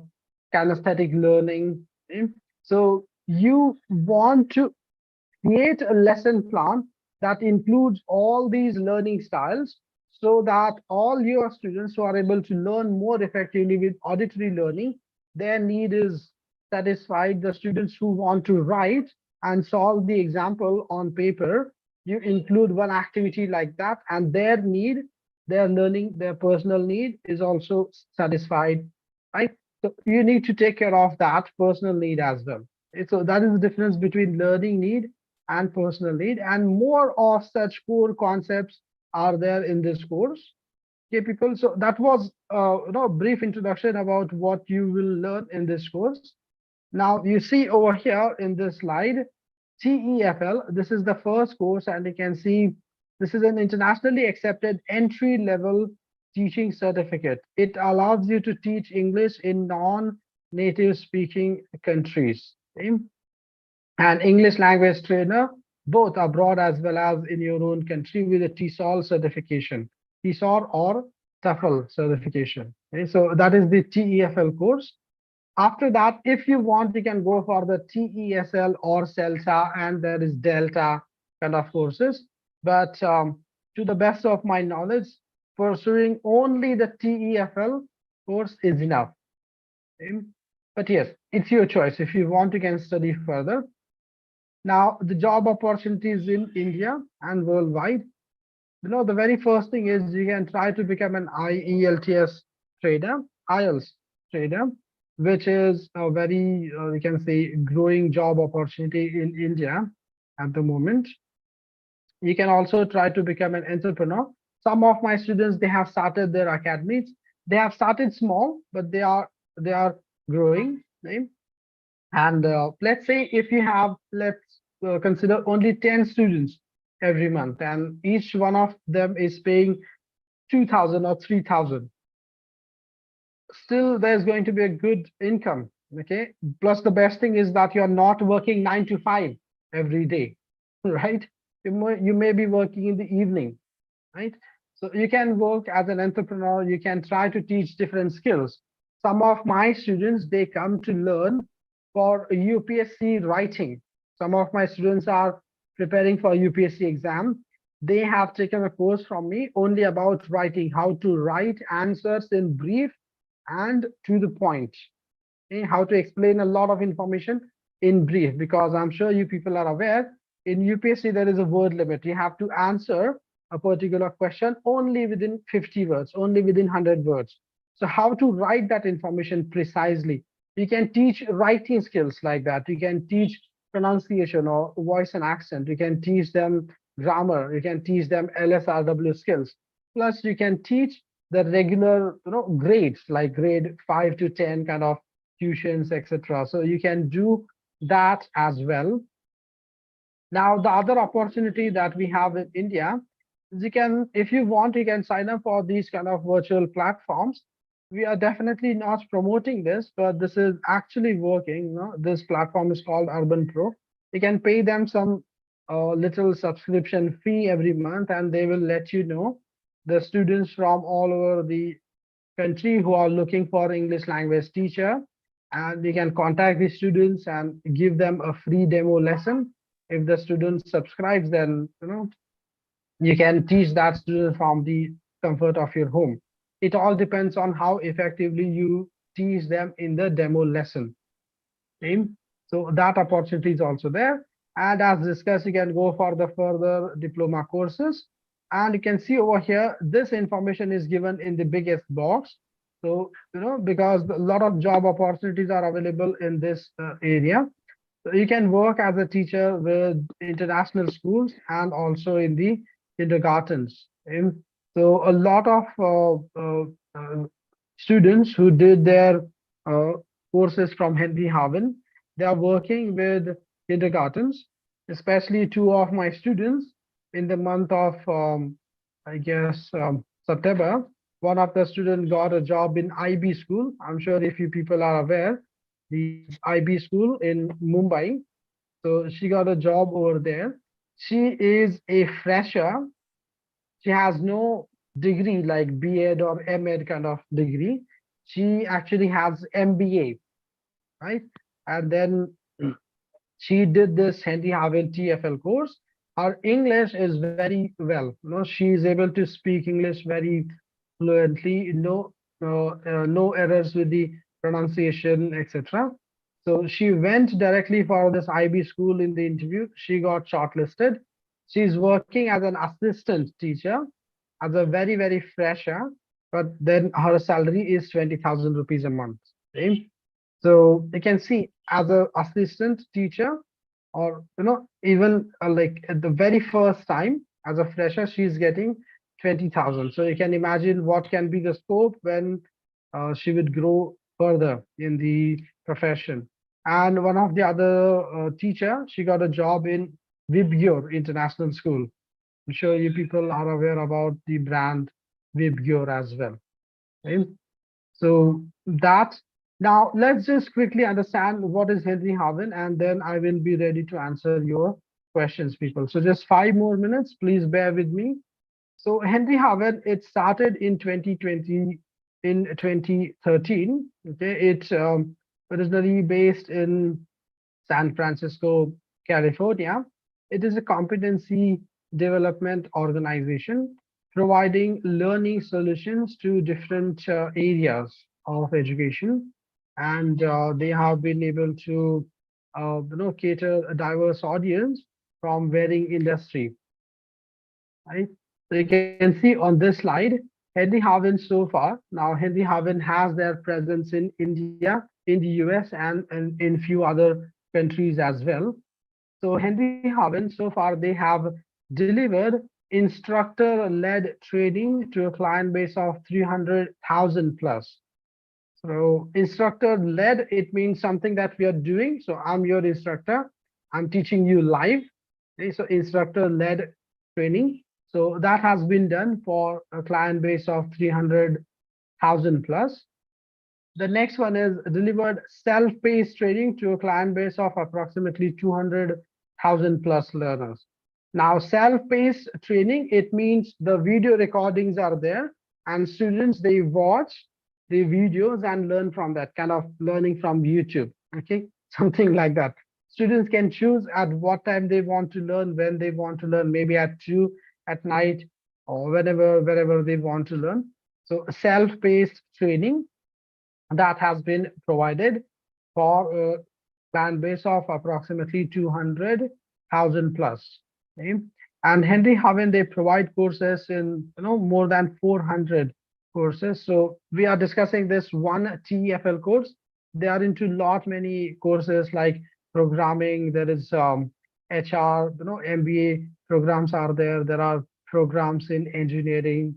kinesthetic learning. Okay? So you want to create a lesson plan that includes all these learning styles so that all your students who are able to learn more effectively with auditory learning, their need is satisfied. The students who want to write and solve the example on paper, you include one activity like that, and their need, their learning, their personal need is also satisfied, right? So you need to take care of that personal need as well. So that is the difference between learning need and personal need, and more of such core concepts are there in this course. Okay, people. So that was a brief introduction about what you will learn in this course. Now you see over here in this slide, TEFL. This is the first course, and you can see this is an internationally accepted entry level teaching certificate. It allows you to teach English in non-native speaking countries. Okay? And English language trainer, both abroad as well as in your own country, with a TESOL certification, TESOL or TEFL certification. Okay? So that is the TEFL course. After that, if you want, you can go for the TESL or CELTA, and there is Delta kind of courses. But to the best of my knowledge, pursuing only the TEFL course is enough. Okay? But yes, it's your choice. If you want, you can study further. Now, the job opportunities in India and worldwide, the very first thing is you can try to become an IELTS trader, IELTS trader, which is a very, we can say, growing job opportunity in India at the moment. You can also try to become an entrepreneur. Some of my students, they have started their academies. They have started small, but they are growing. Right? And let's say if you have, let's consider only 10 students every month, and each one of them is paying 2,000 or 3,000. Still, there's going to be a good income. Okay. Plus, the best thing is that you're not working 9 to 5 every day, right? You may be working in the evening, right? So you can work as an entrepreneur. You can try to teach different skills. Some of my students, they come to learn for UPSC writing. Some of my students are preparing for UPSC exam. They have taken a course from me only about writing, how to write answers in brief and to the point. Okay? How to explain a lot of information in brief, because I'm sure you people are aware, in UPSC there is a word limit. You have to answer a particular question only within 50 words, only within 100 words. So how to write that information precisely? You can teach writing skills like that. You can teach pronunciation or voice and accent. You can teach them grammar. You can teach them LSRW skills. Plus, you can teach the regular, grades like grade 5 to 10 kind of tuitions, etc. So you can do that as well. Now, the other opportunity that we have in India is you can, if you want, you can sign up for these kind of virtual platforms. We are definitely not promoting this, but this is actually working. This platform is called Urban Pro. You can pay them some little subscription fee every month, and they will let you know the students from all over the country who are looking for English language teacher, and you can contact the students and give them a free demo lesson. If the student subscribes, then you can teach that student from the comfort of your home. It all depends on how effectively you teach them in the demo lesson. Okay? So that opportunity is also there. And as discussed, you can go for the further diploma courses. And you can see over here, this information is given in the biggest box. So, because a lot of job opportunities are available in this area. So you can work as a teacher with international schools and also in the kindergartens. Okay? So a lot of students who did their courses from Henry Harvin, they are working with kindergartens, especially two of my students in the month of, I guess, September. One of the students got a job in IB school. I'm sure if you people are aware, the IB school in Mumbai. So she got a job over there. She is a fresher. She has no degree like B.Ed or M.Ed kind of degree. She actually has MBA, right? And then she did this Henry Harvin TEFL course. Her English is very well. She is able to speak English very fluently. No errors with the pronunciation, etc. So she went directly for this IB school in the interview. She got shortlisted. She's working as an assistant teacher, as a very, very fresher, but then her salary is 20,000 rupees a month. Okay? So you can see as an assistant teacher, or even like at the very first time as a fresher, she's getting 20,000. So you can imagine what can be the scope when she would grow further in the profession. And one of the other teacher, she got a job in 𝐬𝐳𝐫𝐲 International School. I'm sure you people are aware about the brand 𝐬𝐳𝐫𝐲 as well. Okay? So that now let's just quickly understand what is Henry Harvin, and then I will be ready to answer your questions, people. So just 5 more minutes, please bear with me. So Henry Harvin, it started in 2020, in 2013. Okay, it's originally based in San Francisco, California. It is a competency development organization providing learning solutions to different areas of education, and they have been able to, cater a diverse audience from varying industry. Right? So you can see on this slide, Henry Harvin so far. Now, Henry Harvin has their presence in India, in the US, and in few other countries as well. So Henry Harvin, so far, they have delivered instructor-led training to a client base of 300,000 plus. So instructor-led, it means something that we are doing. So I'm your instructor. I'm teaching you live. Okay, so instructor-led training. So that has been done for a client base of 300,000 plus. The next one is delivered self-paced training to a client base of approximately 200,000 plus learners. Now, self-paced training, it means the video recordings are there and students, they watch the videos and learn from that, kind of learning from YouTube, okay? Something like that. Students can choose at what time they want to learn, when they want to learn, maybe at 2 at night or wherever they want to learn. So self-paced training that has been provided for a client base of approximately 200,000 plus. Okay? And Henry Harvin, they provide courses in more than 400 courses. So we are discussing this one TEFL course. They are into many courses like programming. There is HR, MBA programs are there. There are programs in engineering.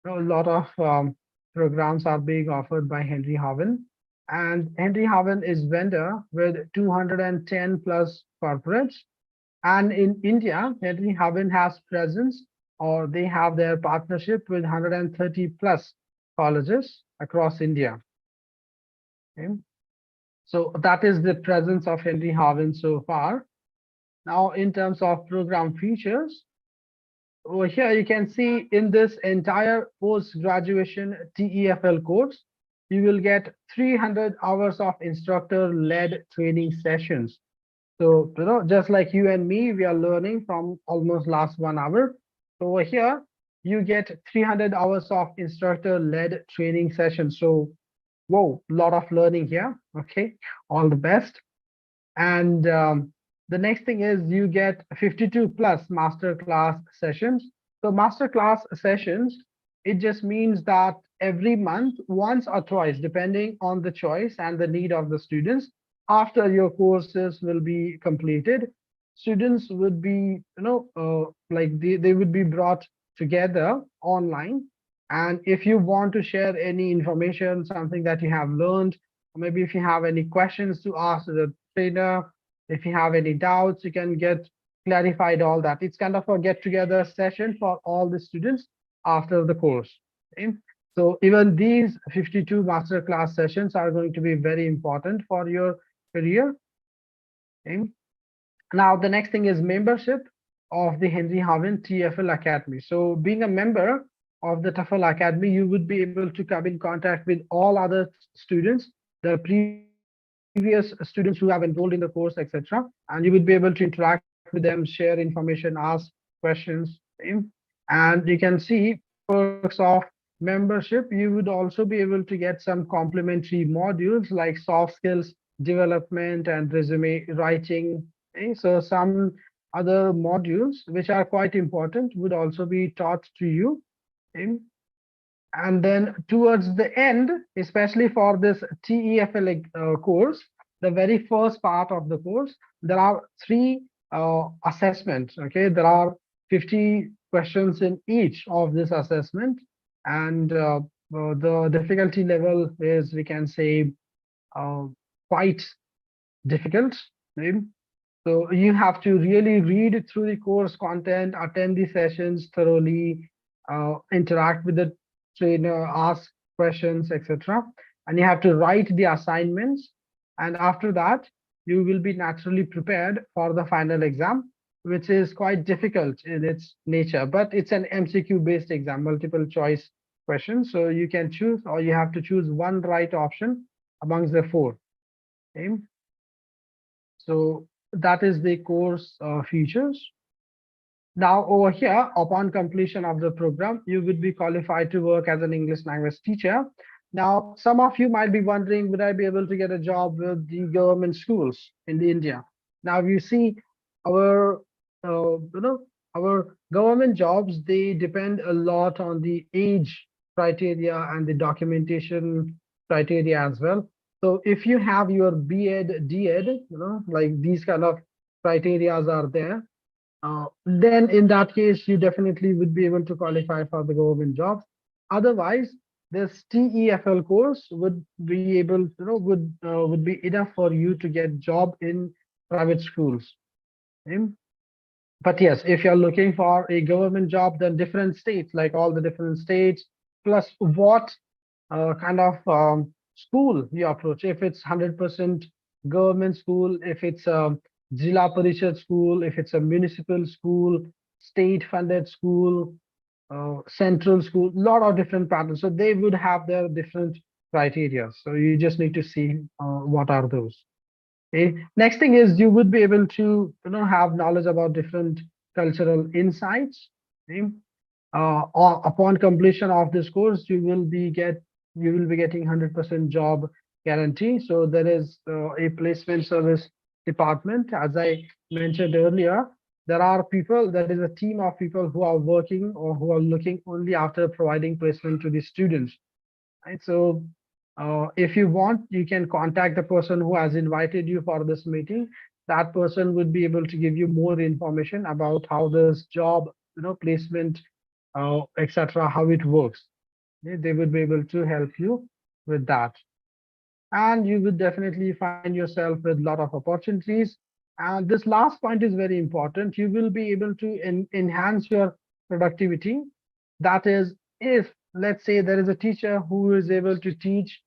A lot of programs are being offered by Henry Harvin. And Henry Harvin is vendor with 210 plus corporates. And in India, Henry Harvin has presence, or they have their partnership with 130 plus colleges across India. Okay? So that is the presence of Henry Harvin so far. Now, in terms of program features, over here you can see in this entire post-graduation TEFL course, you will get 300 hours of instructor-led training sessions. So, just like you and me, we are learning from almost last 1 hour. So over here, you get 300 hours of instructor-led training sessions. So, whoa, a lot of learning here. Okay, all the best. And the next thing is you get 52 plus masterclass sessions. So masterclass sessions, it just means that every month, once or twice, depending on the choice and the need of the students, after your courses will be completed, students would be, like they would be brought together online. And if you want to share any information, something that you have learned, or maybe if you have any questions to ask the trainer, if you have any doubts, you can get clarified all that. It's kind of a get-together session for all the students after the course. Okay? So even these 52 masterclass sessions are going to be very important for your career. Okay? Now, the next thing is membership of the Henry Harvin TEFL Academy. So being a member of the TEFL Academy, you would be able to come in contact with all other students, the previous students who have enrolled in the course, etc. And you would be able to interact with them, share information, ask questions. Okay? And you can see perks of membership. You would also be able to get some complimentary modules like soft skills development and resume writing. Okay? So some other modules which are quite important would also be taught to you. Okay? And then towards the end, especially for this TEFL course, the very first part of the course, there are 3 assessments. Okay, there are 50 questions in each of this assessment, and the difficulty level is, we can say, quite difficult. Okay? So you have to really read through the course content, attend the sessions thoroughly, interact with the trainer ask questions, etc. And you have to write the assignments. And after that, you will be naturally prepared for the final exam, which is quite difficult in its nature, but it's an MCQ based exam, multiple choice question. So you can choose, or you have to choose one right option amongst the four. Okay. So that is the course features. Now over here, upon completion of the program, you would be qualified to work as an English language teacher. Now, some of you might be wondering, would I be able to get a job with the government schools in India? Now, you see, our our government jobs, they depend a lot on the age criteria and the documentation criteria as well. So if you have your B.Ed, D.Ed, like these kind of criterias are there, then in that case, you definitely would be able to qualify for the government jobs. Otherwise, this TEFL course would be able, would be enough for you to get job in private schools. Okay? But yes, if you're looking for a government job, then different states, like all the different states, plus what kind of school you approach. If it's 100% government school, if it's a Jila Parishad school, if it's a municipal school, state funded school, central school, lot of different patterns. So they would have their different criteria. So you just need to see what are those. Okay. Next thing is you would be able to have knowledge about different cultural insights. Okay. Or upon completion of this course, you will be getting 100% job guarantee. So there is a placement service department. As I mentioned earlier, there is a team of people who are working or who are looking only after providing placement to the students. Right. So if you want, you can contact the person who has invited you for this meeting. That person would be able to give you more information about how this job, placement, etc., how it works. Okay, they would be able to help you with that. And you would definitely find yourself with a lot of opportunities. And this last point is very important. You will be able to enhance your productivity. That is, if let's say there is a teacher who is able to teach,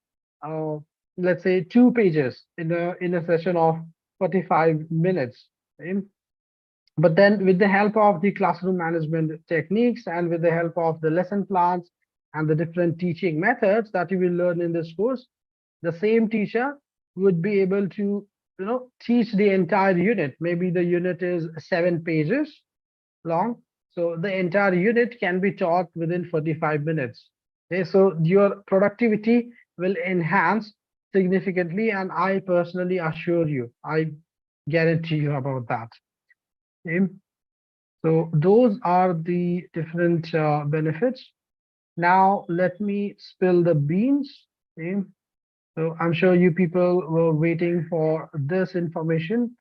uh, let's say 2 pages in a session of 45 minutes. Okay? But then with the help of the classroom management techniques and with the help of the lesson plans and the different teaching methods that you will learn in this course, the same teacher would be able to teach the entire unit. Maybe the unit is 7 pages long, so the entire unit can be taught within 45 minutes. Okay, so your productivity will enhance significantly, and I personally assure you, I guarantee you about that. Okay. So those are the different benefits. Now let me spill the beans. Okay. So I'm sure you people were waiting for this information,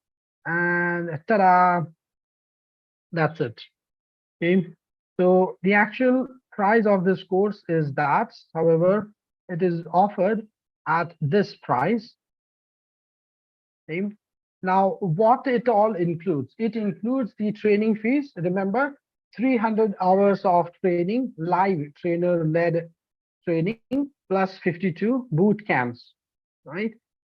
and ta-da, that's it. Okay. So the actual price of this course is that, however, it is offered at this price. Okay. Now, what it all includes? It includes the training fees. Remember, 300 hours of training, live trainer-led training, plus 52 boot camps, right?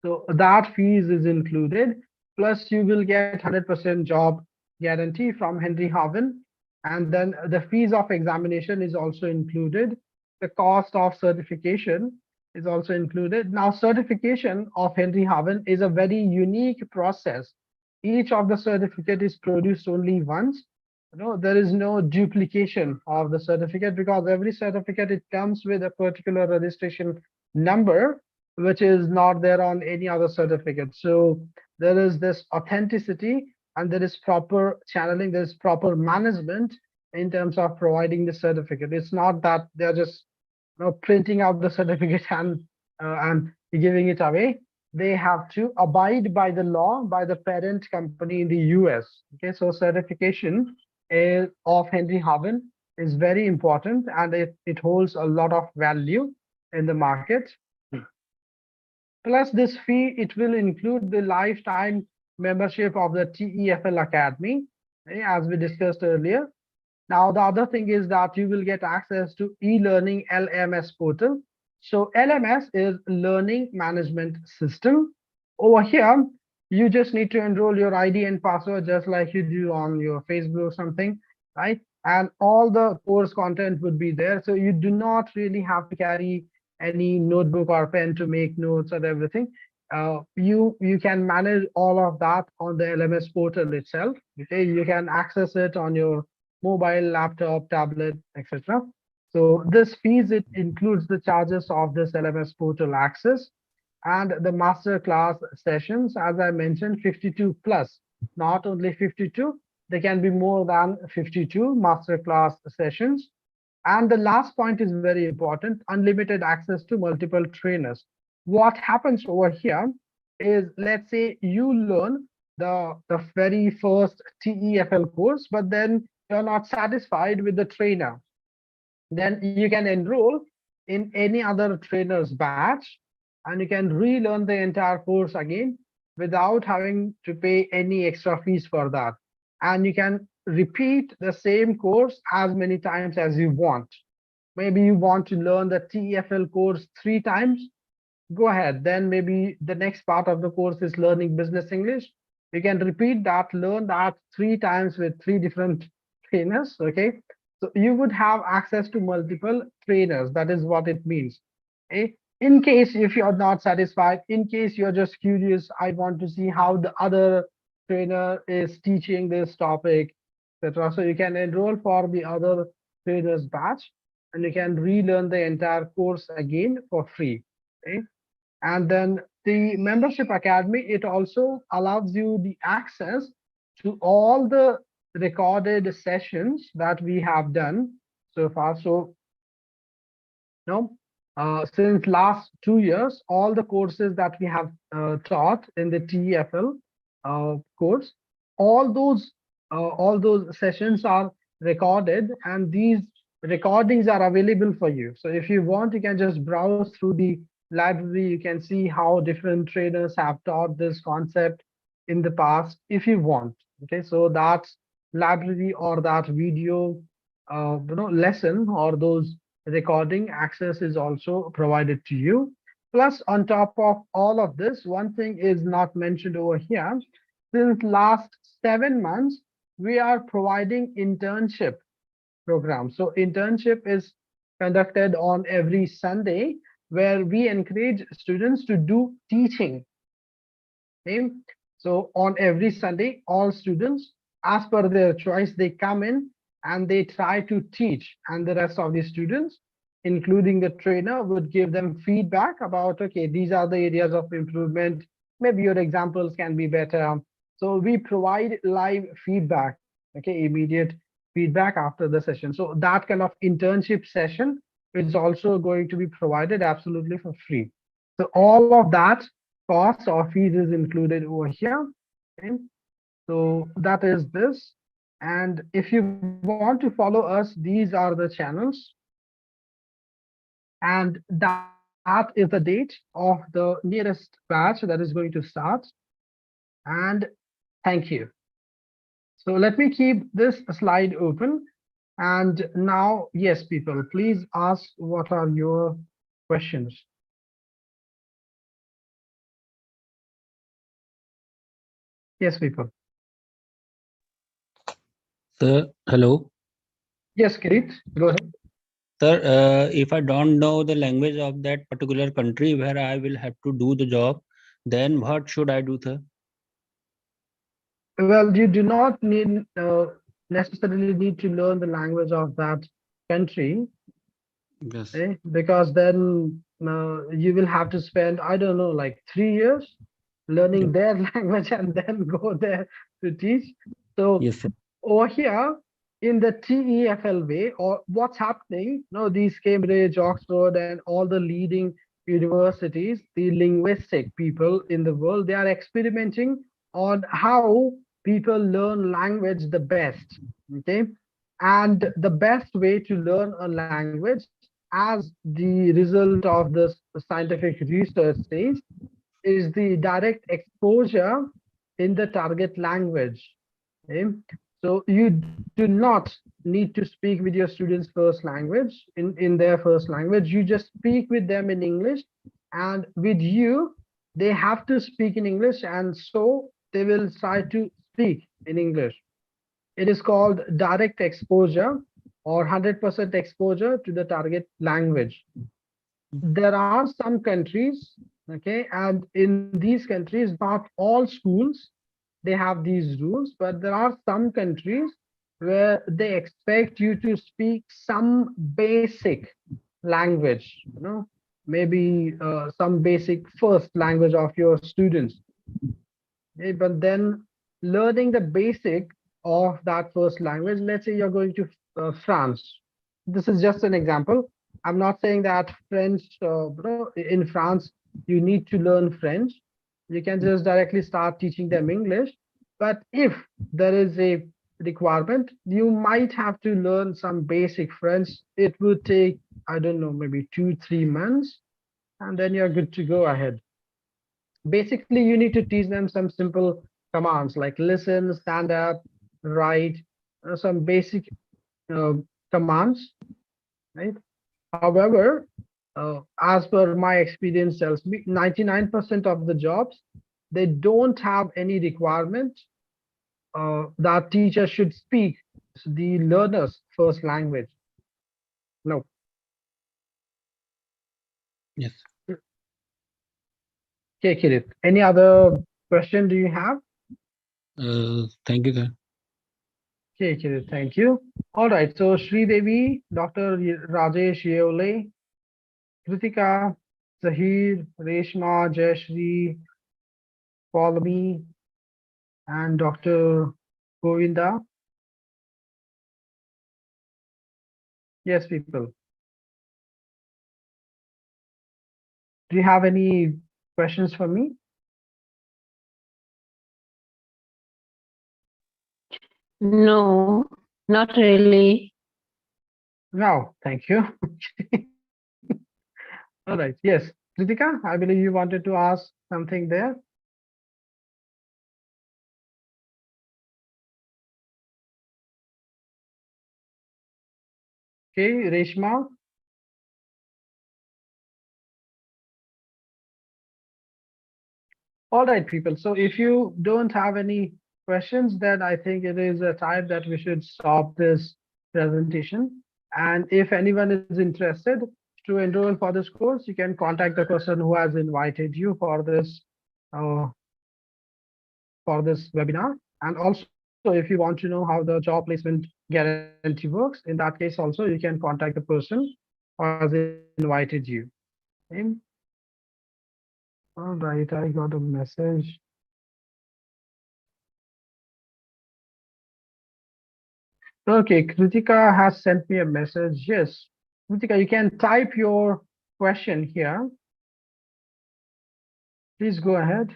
So that fees is included. Plus, you will get 100% job guarantee from Henry Harvin. And then the fees of examination is also included. The cost of certification is also included. Now, certification of Henry Harvin is a very unique process. Each of the certificate is produced only once. There is no duplication of the certificate, because every certificate, it comes with a particular registration number, which is not there on any other certificate. So there is this authenticity, and there is proper channeling, there is proper management in terms of providing the certificate. It's not that they're just printing out the certificate and giving it away. They have to abide by the law, by the parent company in the US. Okay, so certification of Henry Harvin is very important, and it holds a lot of value in the market. Plus this fee, it will include the lifetime membership of the TEFL Academy, as we discussed earlier. Now, the other thing is that you will get access to e-learning LMS portal. So LMS is Learning Management System. Over here, you just need to enroll your ID and password just like you do on your Facebook or something, right? And all the course content would be there. So you do not really have to carry any notebook or pen to make notes or everything. You can manage all of that on the LMS portal itself. Okay, you can access it on your mobile, laptop, tablet, etc. So this fees, it includes the charges of this LMS portal access and the master class sessions, as I mentioned, 52 plus, not only 52, there can be more than 52 master class sessions. And the last point is very important, unlimited access to multiple trainers. What happens over here is, let's say you learn the very first TEFL course, but then you're not satisfied with the trainer. Then you can enroll in any other trainer's batch and you can relearn the entire course again without having to pay any extra fees for that. And you can repeat the same course as many times as you want. Maybe you want to learn the TEFL course 3 times, go ahead. Then maybe the next part of the course is learning business English. You can repeat that, learn that 3 times with 3 different trainers, okay? So you would have access to multiple trainers. That is what it means. Okay? In case if you're not satisfied, in case you're just curious, I want to see how the other trainer is teaching this topic, etc. So you can enroll for the other trainers batch and you can relearn the entire course again for free. Okay? And then the membership academy, it also allows you the access to all the recorded sessions that we have done so far. So since last 2 years, all the courses that we have taught in the TEFL course, all those sessions are recorded and these recordings are available for you. So if you want, you can just browse through the library. You can see how different trainers have taught this concept in the past if you want. Okay, so that library or that video lesson or those recording access is also provided to you. Plus, on top of all of this, one thing is not mentioned over here. Since last 7 months, we are providing internship programs. So internship is conducted on every Sunday, where we encourage students to do teaching. Okay? So on every Sunday, all students, as per their choice, they come in and they try to teach, and the rest of the students, including the trainer, would give them feedback about, okay, these are the areas of improvement, maybe your examples can be better. So we provide live feedback, okay, immediate feedback after the session. So that kind of internship session is also going to be provided absolutely for free. So all of that cost or fees is included over here. Okay? So that is this. And if you want to follow us, these are the channels. And that is the date of the nearest batch that is going to start. And thank you. So let me keep this slide open. And now, yes, people, please ask what are your questions. Yes, people. Sir, hello. Yes, Kirit, go ahead. Sir, if I don't know the language of that particular country where I will have to do the job, then what should I do, sir? Well, you do not need necessarily need to learn the language of that country. Yes. Because then you will have to spend, I don't know, like 3 years learning their language and then go there to teach. So yes, over here in the TEFL way, or what's happening, these Cambridge, Oxford, and all the leading universities, the linguistic people in the world, they are experimenting on how people learn language the best. Okay. And the best way to learn a language, as the result of this scientific research says, is the direct exposure in the target language. Okay? So you do not need to speak with your students' first language, in their first language. You just speak with them in English, and with you, they have to speak in English, and so they will try to speak in English. It is called direct exposure or 100% exposure to the target language. There are some countries, okay, and in these countries, not all schools, they have these rules, but there are some countries where they expect you to speak some basic language, maybe some basic first language of your students. Okay, but then learning the basic of that first language, let's say you're going to France. This is just an example. I'm not saying that French, in France, you need to learn French. You can just directly start teaching them English. But if there is a requirement, you might have to learn some basic French. It would take, I don't know, maybe 2-3 months, and then you're good to go ahead. Basically, you need to teach them some simple commands like listen, stand up, write, some basic commands, right? However, as per my experience tells me, 99% of the jobs, they don't have any requirement that teacher should speak the learner's first language. No. Yes. Okay, Kirit. Any other question do you have? Thank you, sir. Okay, Kirit, thank you. All right, so Sridevi, Dr. 𝐢𝐳𝐫𝐬𝐢𝐭, Kritika, Zahir, Reshma, Jayashree, Paulami, and Dr. Govinda. Yes, people. Do you have any questions for me? No, not really. No, thank you. All right, yes. Kritika, I believe you wanted to ask something there. Okay, Reshma. All right, people. So if you don't have any questions, then I think it is a time that we should stop this presentation. And if anyone is interested to enroll for this course, you can contact the person who has invited you for this webinar. And also, if you want to know how the job placement guarantee works, in that case also you can contact the person who has invited you. Okay. All right, I got a message. Okay, Kritika has sent me a message. Yes, Kritika, you can type your question here. Please go ahead.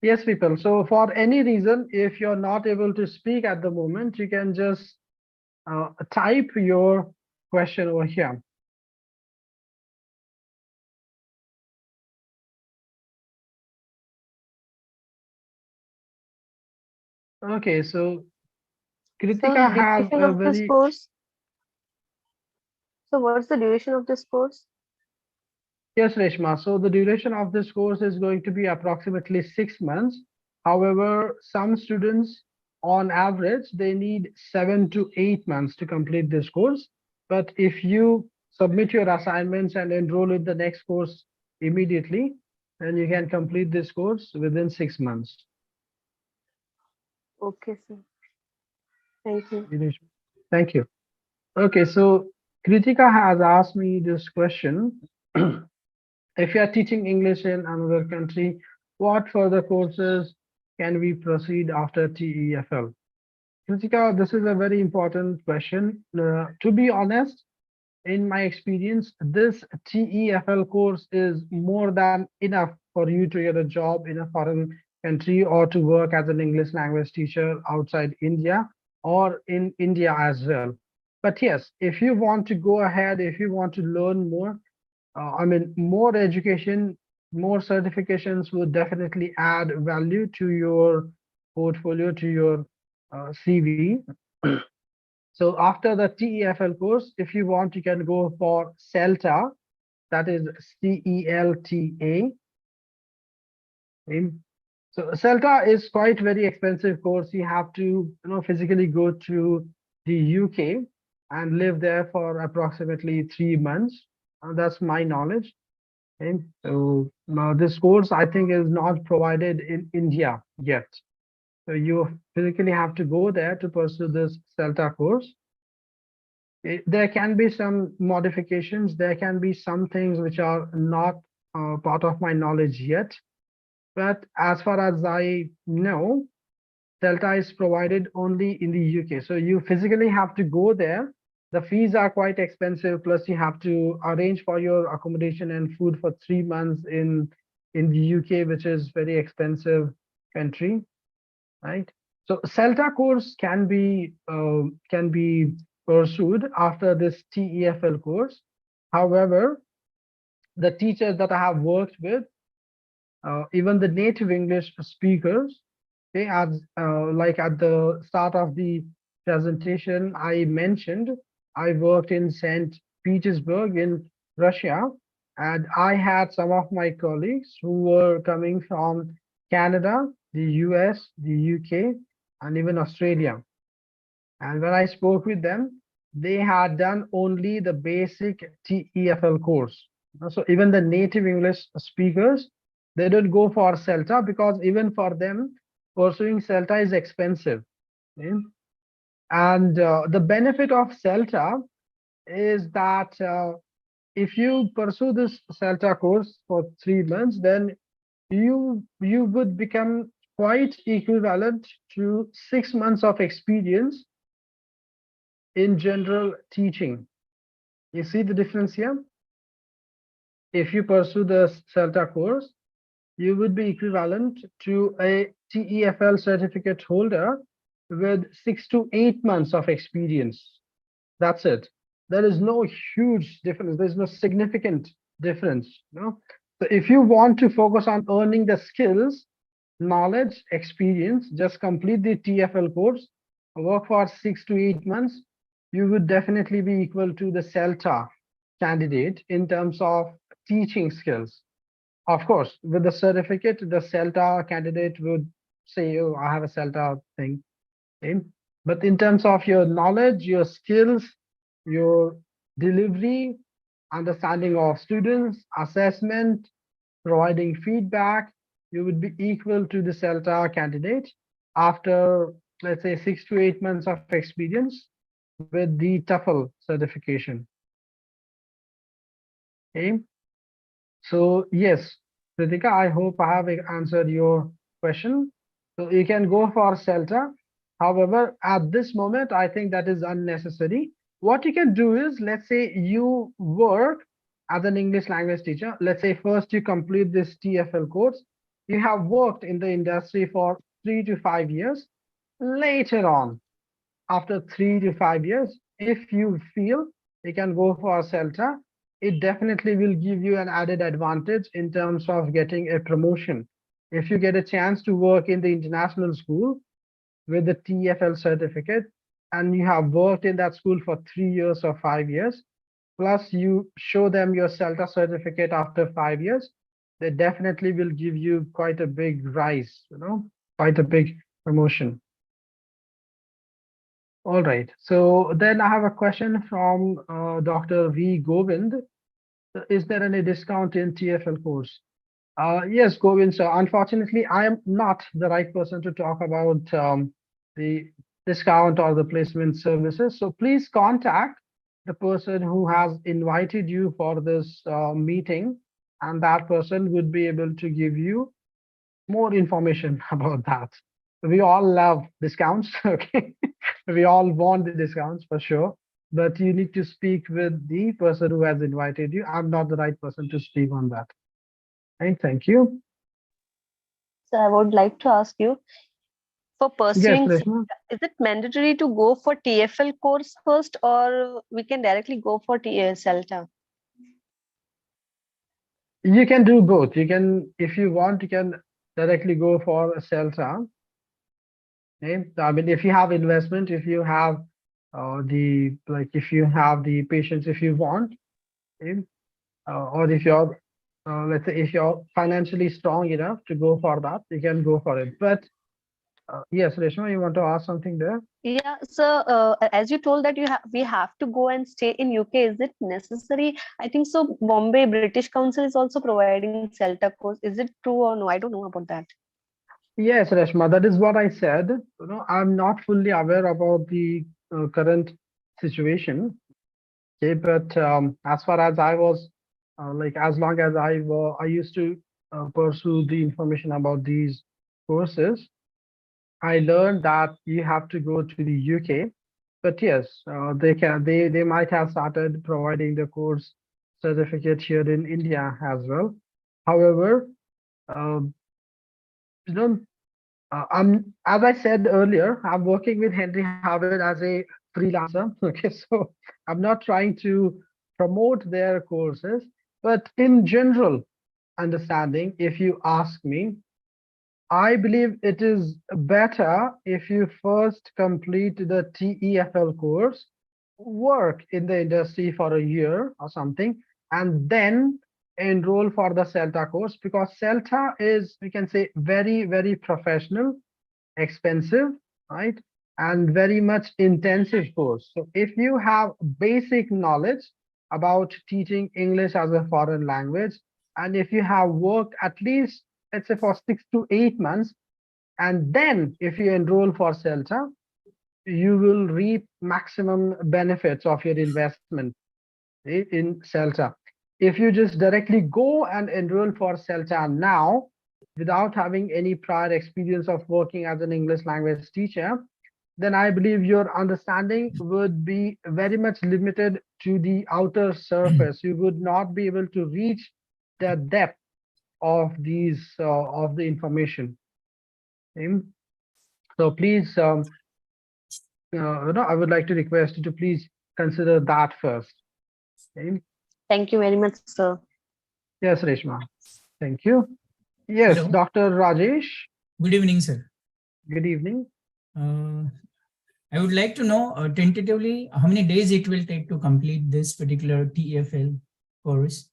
Yes, people. So for any reason, if you're not able to speak at the moment, you can just type your question over here. Okay, so Kritika has a very... So what's the duration of this course? Yes, Reshma. So the duration of this course is going to be approximately 6 months. However, some students on average, they need 7 to 8 months to complete this course. But if you submit your assignments and enroll in the next course immediately, then you can complete this course within 6 months. Okay, sir. Thank you. Thank you. Okay, so Kritika has asked me this question. If you are teaching English in another country, what further courses can we proceed after TEFL? Kritika, this is a very important question. To be honest, in my experience, this TEFL course is more than enough for you to get a job in a foreign country or to work as an English language teacher outside India or in India as well. But yes, if you want to go ahead, if you want to learn more, more education, more certifications would definitely add value to your portfolio, to your CV. So after the TEFL course, if you want, you can go for CELTA, that is CELTA. So CELTA is quite very expensive course. You have to, physically go to the UK and live there for approximately 3 months. That's my knowledge. Okay. So this course, I think, is not provided in India yet. So you physically have to go there to pursue this CELTA course. There can be some modifications. There can be some things which are not part of my knowledge yet. But as far as I know, CELTA is provided only in the UK. So you physically have to go there. The fees are quite expensive. Plus, you have to arrange for your accommodation and food for 3 months in the UK, which is very expensive country, right? So CELTA course can be pursued after this TEFL course. However, the teachers that I have worked with, even the native English speakers, okay, as like at the start of the presentation, I mentioned I worked in St. Petersburg in Russia, and I had some of my colleagues who were coming from Canada, the US, the UK, and even Australia. And when I spoke with them, they had done only the basic TEFL course. So even the native English speakers, they don't go for CELTA because even for them, pursuing CELTA is expensive. Okay? And the benefit of CELTA is that if you pursue this CELTA course for 3 months, then you would become quite equivalent to 6 months of experience in general teaching. You see the difference here? If you pursue the CELTA course, you would be equivalent to a TEFL certificate holder with 6 to 8 months of experience. That's it. There is no huge difference. There's no significant difference. So if you want to focus on earning the skills, knowledge, experience, just complete the TEFL course, work for 6 to 8 months, you would definitely be equal to the CELTA candidate in terms of teaching skills. Of course, with the certificate, the CELTA candidate would say, oh, I have a CELTA thing. Okay? But in terms of your knowledge, your skills, your delivery, understanding of students, assessment, providing feedback, you would be equal to the CELTA candidate after, let's say, 6 to 8 months of experience with the TEFL certification. Okay. So yes, Kritika, I hope I have answered your question. So you can go for CELTA. However, at this moment, I think that is unnecessary. What you can do is, let's say you work as an English language teacher. Let's say first you complete this TEFL course. You have worked in the industry for 3 to 5 years. Later on, after 3 to 5 years, if you feel you can go for CELTA, it definitely will give you an added advantage in terms of getting a promotion. If you get a chance to work in the international school with the TEFL certificate, and you have worked in that school for 3 years or 5 years, plus you show them your CELTA certificate after 5 years, they definitely will give you quite a big rise, quite a big promotion. All right, so then I have a question from Dr. V. Govind. Is there any discount in TEFL course? Yes, Govind, sir. Unfortunately, I am not the right person to talk about the discount or the placement services. So please contact the person who has invited you for this meeting, and that person would be able to give you more information about that. We all love discounts, okay? We all want the discounts for sure, but you need to speak with the person who has invited you. I'm not the right person to speak on that. And thank you. So I would like to ask you, For Yes, pursuing, Reshma. is it mandatory to go for TFL course first, or we can directly go for CELTA? You can do both. You can, if you want, you can directly go for a CELTA. Okay? I mean, if you have investment, if you have if you have the patience, if you want, okay? Or if you're, let's say, if you're financially strong enough to go for that, you can go for it. But yes, Reshma, you want to ask something there? Yeah, so as you told that we have to go and stay in UK, is it necessary? I think so. Bombay British Council is also providing CELTA course. Is it true or no? I don't know about that. Yes, Reshma, that is what I said. I'm not fully aware about the current situation. Okay, but as far as I was, as long as I used to pursue the information about these courses, I learned that you have to go to the UK. But yes, they might have started providing the course certificate here in India as well. However, um, you know, as I said earlier, I'm working with Henry Harvin as a freelancer. Okay, so I'm not trying to promote their courses, but in general understanding, if you ask me, I believe it is better if you first complete the TEFL course, work in the industry for a year or something, and then enroll for the CELTA course, because CELTA is, we can say, very, very professional, expensive, right? And very much intensive course. So if you have basic knowledge about teaching English as a foreign language, and if you have worked at least, let's say, for 6 to 8 months, and then if you enroll for CELTA, you will reap maximum benefits of your investment in CELTA. If you just directly go and enroll for CELTA now, without having any prior experience of working as an English language teacher, then I believe your understanding would be very much limited to the outer surface. You would not be able to reach the depth of of the information. Okay? So please, I would like to request you to please consider that first. Okay? Thank you very much, sir. Yes, Reshma. Thank you. Yes, Hello. Dr. Rajesh. Good evening, sir. Good evening. I would like to know tentatively how many days it will take to complete this particular TEFL course.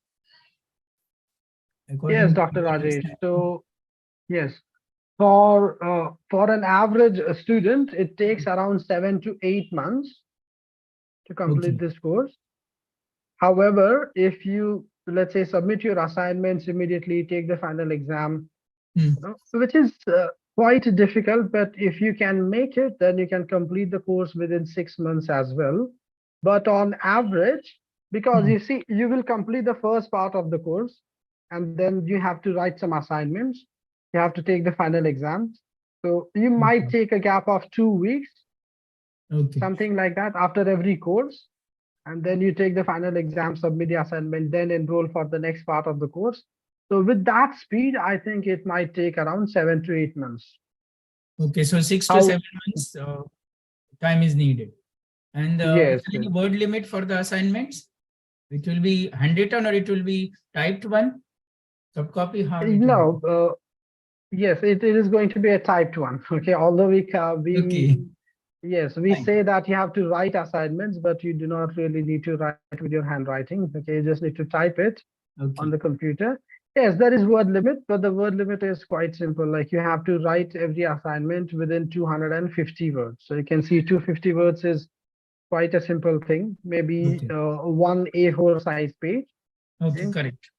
Yes, Dr. Rajesh. So, yes, for an average student, it takes around 7 to 8 months to complete this course. However, if you, let's say, submit your assignments immediately, take the final exam, which is quite difficult, but if you can make it, then you can complete the course within 6 months as well. But on average, because you see, you will complete the first part of the course, and then you have to write some assignments. You have to take the final exams. So you might take a gap of 2 weeks, something like that, after every course. And then you take the final exam, submit the assignment, then enroll for the next part of the course. So with that speed, I think it might take around 7 to 8 months. Okay, so 6 to 7 months time is needed. And yes, any word limit for the assignments? It will be handwritten or it will be typed one? Subcopy? How? No, yes, it is going to be a typed one. Okay, although yes, we say that you have to write assignments, but you do not really need to write with your handwriting. Okay, you just need to type it on the computer. Yes, there is word limit, but the word limit is quite simple. Like you have to write every assignment within 250 words. So you can see 250 words is quite a simple thing, maybe one A4 size page. Okay, correct.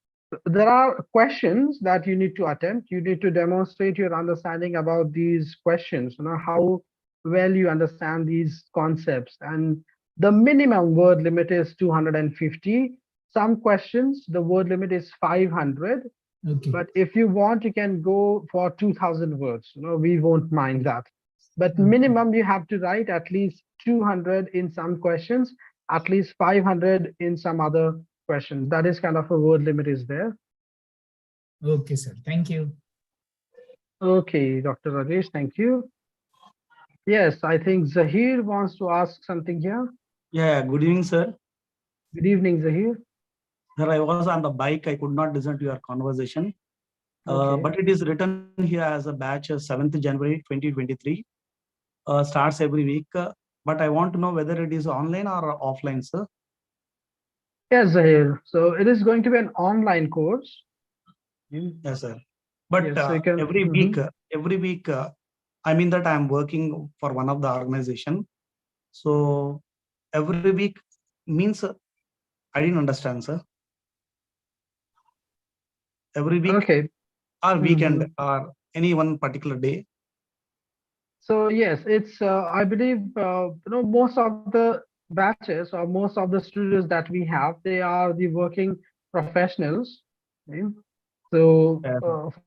There are questions that you need to attempt. You need to demonstrate your understanding about these questions, how well you understand these concepts. And the minimum word limit is 250. Some questions, the word limit is 500. But if you want, you can go for 2000 words. We won't mind that. But minimum, you have to write at least 200 in some questions, at least 500 in some other questions. That is kind of a word limit is there. Okay, sir. Thank you. Okay, Dr. Rajesh, thank you. Yes, I think Zahir wants to ask something here. Yeah, good evening, sir. Good evening, Zahir. Sir, I was on the bike. I could not listen to your conversation. Okay. But it is written here as a batch 7th January 2023. Starts every week. But I want to know whether it is online or offline, sir. Yes, Zahir. So it is going to be an online course. Yes, sir. But Yes, so you can. every week, I mean that I'm working for one of the organization. So every week means I didn't understand, sir. Every week Okay. or weekend or any one particular day. So yes, it's I believe most of the batches or most of the students that we have, they are the working professionals. Okay? So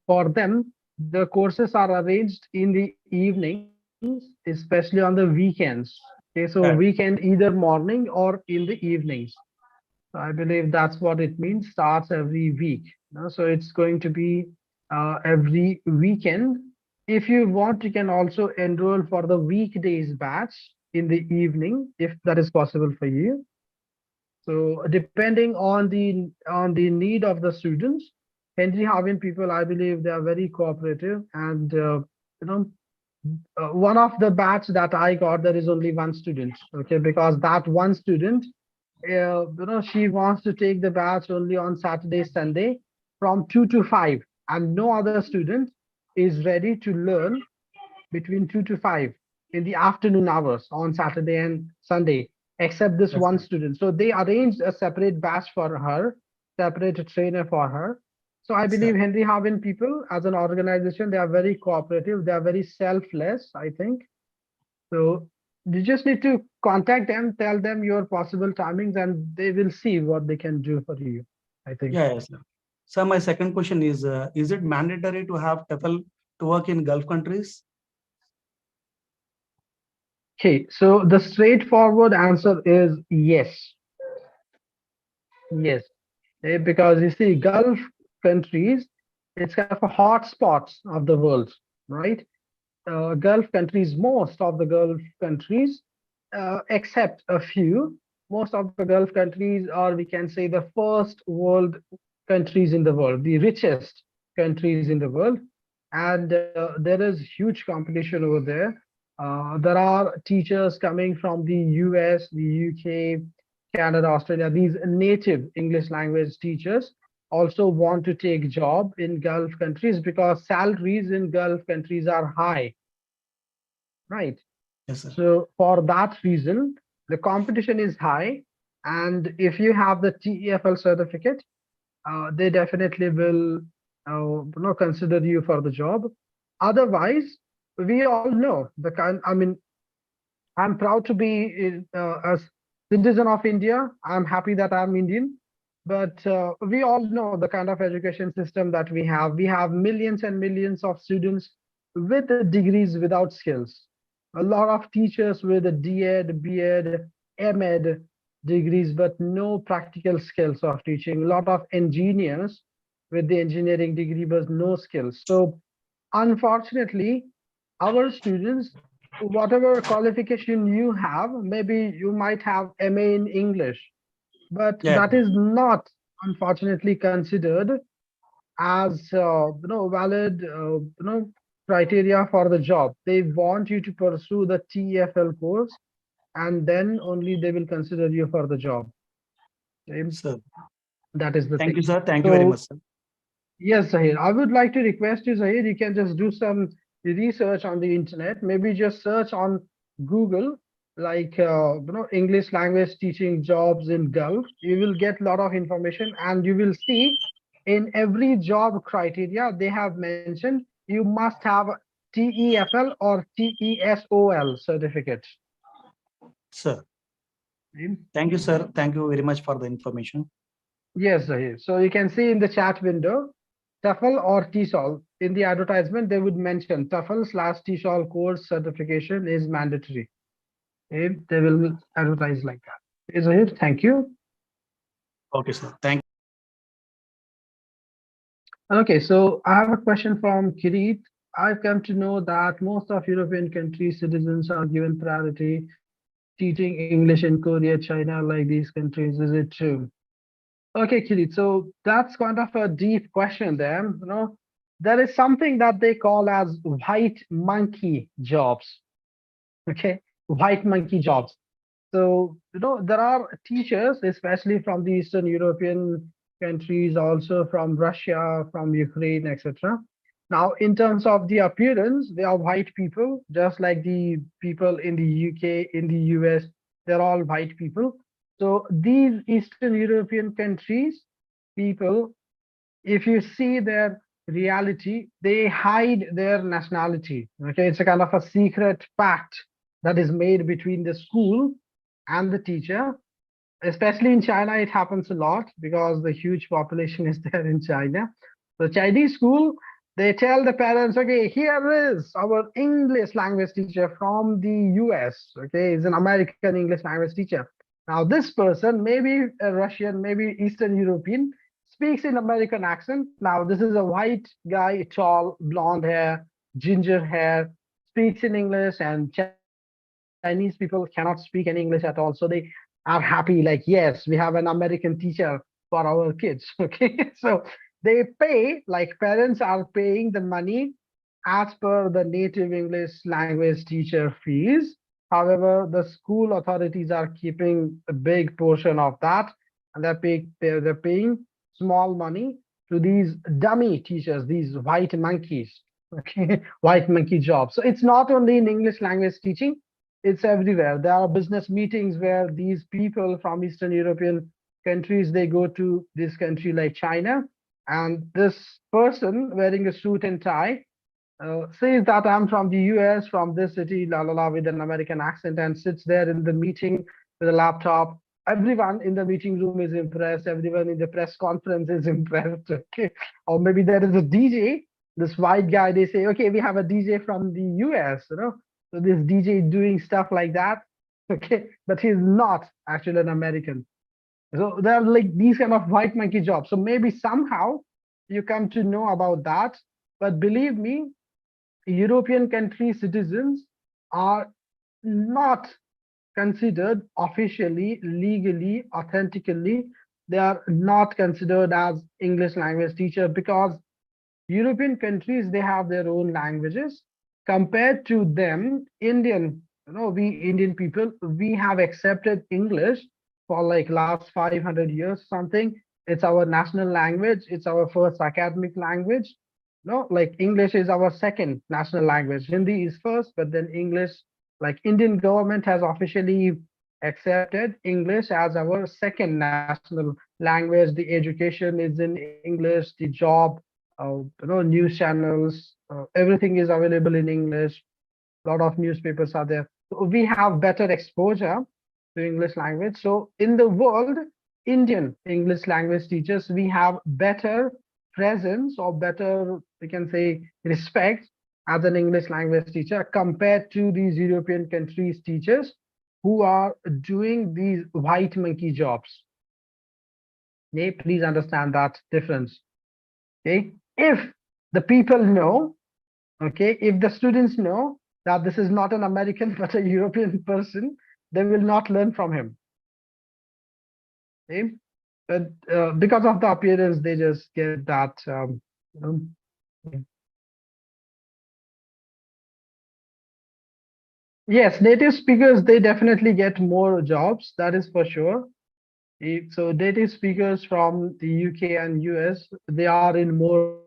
for them, the courses are arranged in the evenings, especially on the weekends. Okay, so weekend either morning or in the evenings. So I believe that's what it means. Starts every week. So it's going to be every weekend. If you want, you can also enroll for the weekdays batch in the evening, if that is possible for you. So depending on the need of the students, Henry Harvin people, I believe they are very cooperative. And one of the batch that I got, there is only one student. Okay, because that one student, she wants to take the batch only on Saturday, Sunday from 2 to 5, and no other student is ready to learn between 2 to 5 in the afternoon hours on Saturday and Sunday, except this one student. So they arranged a separate batch for her, separate trainer for her. So I believe Henry Harvin people as an organization, they are very cooperative. They are very selfless, I think. So you just need to contact them, tell them your possible timings, and they will see what they can do for you, I think. Yeah, yes, sir. So my second question is it mandatory to have TEFL to work in Gulf countries? Okay, so the straightforward answer is yes. Yes, because you see, Gulf countries, it's kind of a hotspots of the world, right? Gulf countries, most of the Gulf countries, except a few, most of the Gulf countries are, we can say, the first world countries in the world, the richest countries in the world. And there is huge competition over there. There are teachers coming from the US, the UK, Canada, Australia. These native English language teachers also want to take job in Gulf countries because salaries in Gulf countries are high, right? Yes, sir. So for that reason, the competition is high. And if you have the TEFL certificate, they definitely will consider you for the job. Otherwise, we all know the kind. I mean, I'm proud to be a citizen of India. I'm happy that I'm Indian. But we all know the kind of education system that we have. We have millions and millions of students with degrees without skills. A lot of teachers with a DEd, BEd, MEd degrees, but no practical skills of teaching. A lot of engineers with the engineering degree, but no skills. So unfortunately, our students, whatever qualification you have, maybe you might have MA in English, but Yeah. that is not, unfortunately, considered as valid criteria for the job. They want you to pursue the TEFL course, and then only they will consider you for the job. Okay? Sir. That is the Thank thing. you, sir. Thank you very much, sir. Yes, Zahir. I would like to request you, Zahir, you can just do some research on the internet. Maybe just search on Google, like English language teaching jobs in Gulf. You will get a lot of information, and you will see in every job criteria they have mentioned you must have TEFL or TESOL certificate. Sir. Thank you, sir. Thank you very much for the information. Yes, Zahir. So you can see in the chat window, TEFL or TESOL. In the advertisement, they would mention TEFL/TESOL course certification is mandatory. Okay, they will advertise like that. Okay, Zahir, thank you. Okay, sir. Thank you. Okay, so I have a question from Kirit. I've come to know that most of European countries' citizens are given priority teaching English in Korea, China, like these countries. Is it true? Okay, Kirit. So that's kind of a deep question there. There is something that they call as white monkey jobs. Okay, white monkey jobs. So, there are teachers, especially from the Eastern European countries, also from Russia, from Ukraine, etc. Now, in terms of the appearance, they are white people, just like the people in the UK, in the US, they're all white people. So these Eastern European countries, people, if you see their reality, they hide their nationality. Okay, it's a kind of a secret pact that is made between the school and the teacher. Especially in China, it happens a lot because the huge population is there in China. The Chinese school, they tell the parents, okay, here is our English language teacher from the US. Okay, he's an American English language teacher. Now, this person, maybe a Russian, maybe Eastern European, speaks in American accent. Now, this is a white guy, tall, blonde hair, ginger hair, speaks in English, and Chinese people cannot speak any English at all. So they are happy, like, yes, we have an American teacher for our kids. Okay, so they pay, like parents are paying the money as per the native English language teacher fees. However, the school authorities are keeping a big portion of that, and they're paying small money to these dummy teachers, these white monkeys. Okay, white monkey jobs. So it's not only in English language teaching, it's everywhere. There are business meetings where these people from Eastern European countries, they go to this country like China, and this person wearing a suit and tie says that I'm from the US, from this city, la la la, with an American accent, and sits there in the meeting with a laptop. Everyone in the meeting room is impressed. Everyone in the press conference is impressed. Okay, or maybe there is a DJ. This white guy, they say, okay, we have a DJ from the US. So this DJ doing stuff like that. Okay, but he's not actually an American. So there are like these kind of white monkey jobs. So maybe somehow you come to know about that. But believe me, European country citizens are not considered officially, legally, authentically. They are not considered as English language teacher because European countries, they have their own languages. Compared to them, we Indian people, we have accepted English for like last 500 years, something. It's our national language. It's our first academic language. Like English is our second national language. Hindi is first, but then English, like Indian government has officially accepted English as our second national language. The education is in English, the job, news channels, everything is available in English. A lot of newspapers are there. So we have better exposure to English language. So in the world, Indian English language teachers, we have better presence or better, we can say, respect as an English language teacher compared to these European countries teachers who are doing these white monkey jobs. Okay, please understand that difference. Okay, if the people know, okay, if the students know that this is not an American but a European person, they will not learn from him. Okay, but because of the appearance, they just get that. Yes, native speakers, they definitely get more jobs, that is for sure. So native speakers from the UK and US, they are in more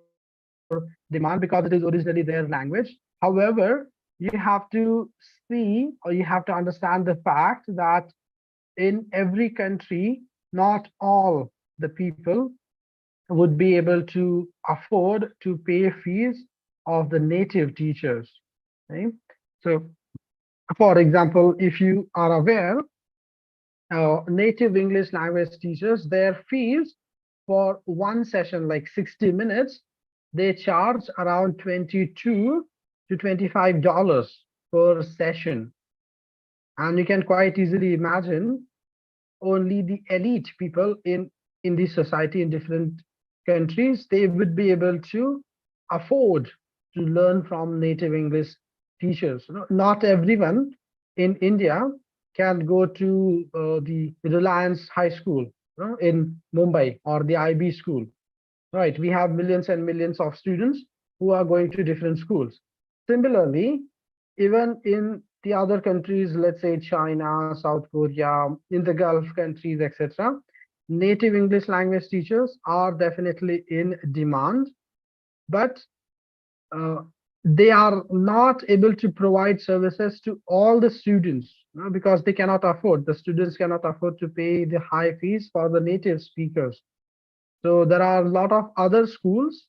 demand because it is originally their language. However, you have to see, or you have to understand the fact that in every country, not all the people would be able to afford to pay fees of the native teachers. Okay? So, for example, if you are aware, native English language teachers, their fees for one session, like 60 minutes, they charge around $22 to $25 per session. And you can quite easily imagine only the elite people in this society in different countries, they would be able to afford to learn from native English teachers. Not everyone in India can go to the Reliance High School in Mumbai or the IB school. Right, we have millions and millions of students who are going to different schools. Similarly, even in the other countries, let's say China, South Korea, in the Gulf countries, etc., native English language teachers are definitely in demand, but they are not able to provide services to all the students because they cannot afford, the students cannot afford to pay the high fees for the native speakers. So there are a lot of other schools,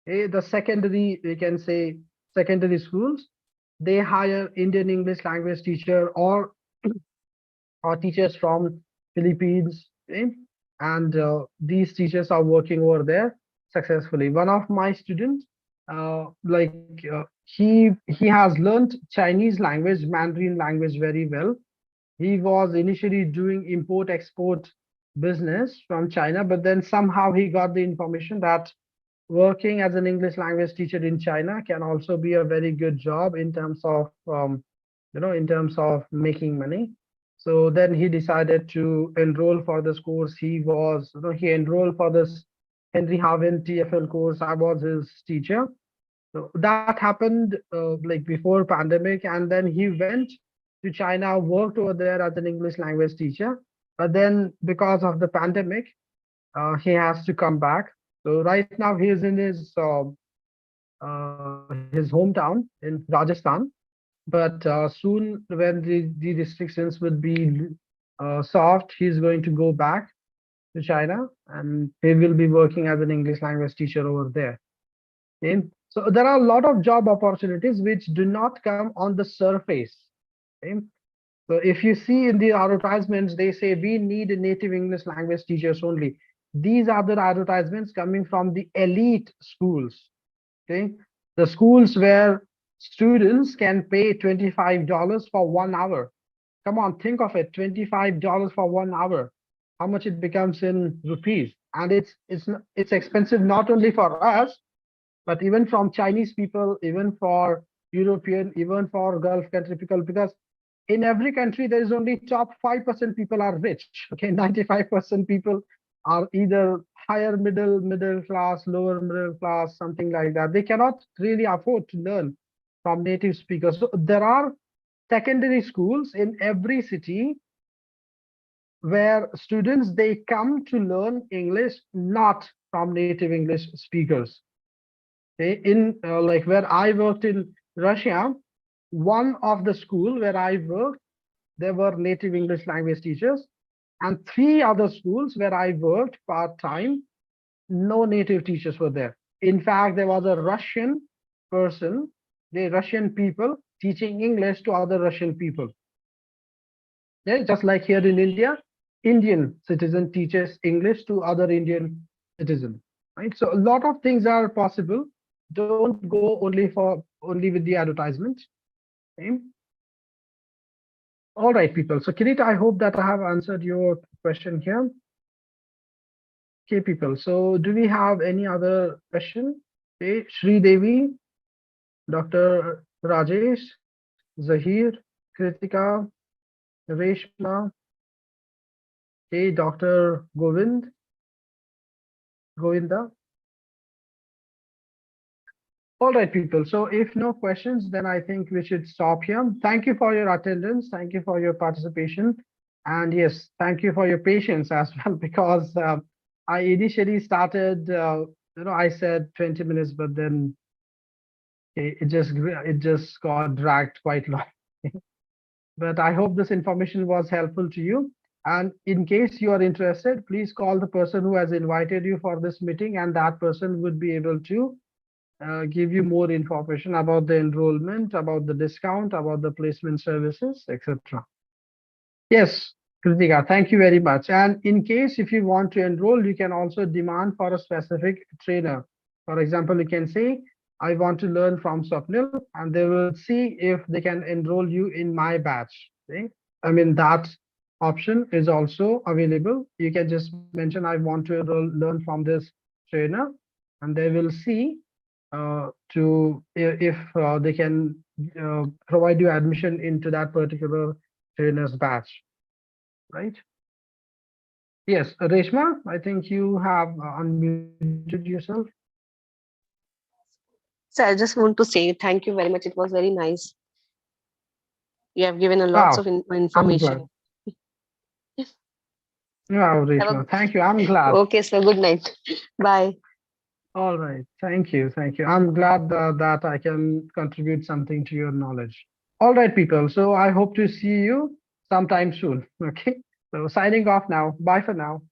the secondary, we can say secondary schools, they hire Indian English language teacher or teachers from Philippines, and these teachers are working over there successfully. One of my students, he has learned Chinese language, Mandarin language very well. He was initially doing import-export business from China, but then somehow he got the information that working as an English language teacher in China can also be a very good job in terms of, in terms of making money. So then he decided to enroll for this course. He enrolled for this Harvin TEFL course. I was his teacher. So that happened like before pandemic, and then he went to China, worked over there as an English language teacher. But then because of the pandemic, he has to come back. So right now he is in his hometown in Rajasthan. But soon, when the restrictions would be soft, he's going to go back to China, and he will be working as an English language teacher over there. Okay? So there are a lot of job opportunities which do not come on the surface. Okay? So if you see in the advertisements, they say we need native English language teachers only. These are the advertisements coming from the elite schools. Okay, the schools where students can pay $25 for 1 hour. Come on, think of it, $25 for 1 hour. How much it becomes in rupees? And it's expensive not only for us, but even from Chinese people, even for European, even for Gulf country people, because in every country there is only top 5% people are rich. Okay, 95% people are either higher middle class, lower middle class, something like that. They cannot really afford to learn from native speakers. So there are secondary schools in every city where students, they come to learn English not from native English speakers. Okay? In like where I worked in Russia, one of the school where I worked, there were native English language teachers, and 3 other schools where I worked part-time, no native teachers were there. In fact, there was a Russian person, the Russian people teaching English to other Russian people. Yeah, just like here in India, Indian citizen teaches English to other Indian citizen. Right? So a lot of things are possible. Don't go only with the advertisement. Okay? All right, people. So Kirit, I hope that I have answered your question here. Okay, people. So do we have any other question? Okay, Sri Devi, Dr. Rajesh, Zahir, Kritika, Reshma, okay, Dr. Govinda. All right, people. So if no questions, then I think we should stop here. Thank you for your attendance. Thank you for your participation. And yes, thank you for your patience as well, because I initially started, I said 20 minutes, but then it just got dragged quite long. But I hope this information was helpful to you. And in case you are interested, please call the person who has invited you for this meeting, and that person would be able to give you more information about the enrollment, about the discount, about the placement services, etc. Yes, Kritika, thank you very much. And in case if you want to enroll, you can also demand for a specific trainer. For example, you can say, I want to learn from Swapnil, and they will see if they can enroll you in my batch. Okay? I mean, that option is also available. You can just mention, I want to learn from this trainer, and they will see if they can provide you admission into that particular trainers batch, right? Yes, Reshma, I think you have unmuted yourself. So I just want to say thank you very much. It was very nice. You have given a lots Wow, of I'm glad. information. Wow, Have a, Reshma, thank you. I'm glad. okay, so good night. Bye. All right, thank you, thank you. I'm glad that I can contribute something to your knowledge. All right, people. So I hope to see you sometime soon. Okay. So signing off now. Bye for now.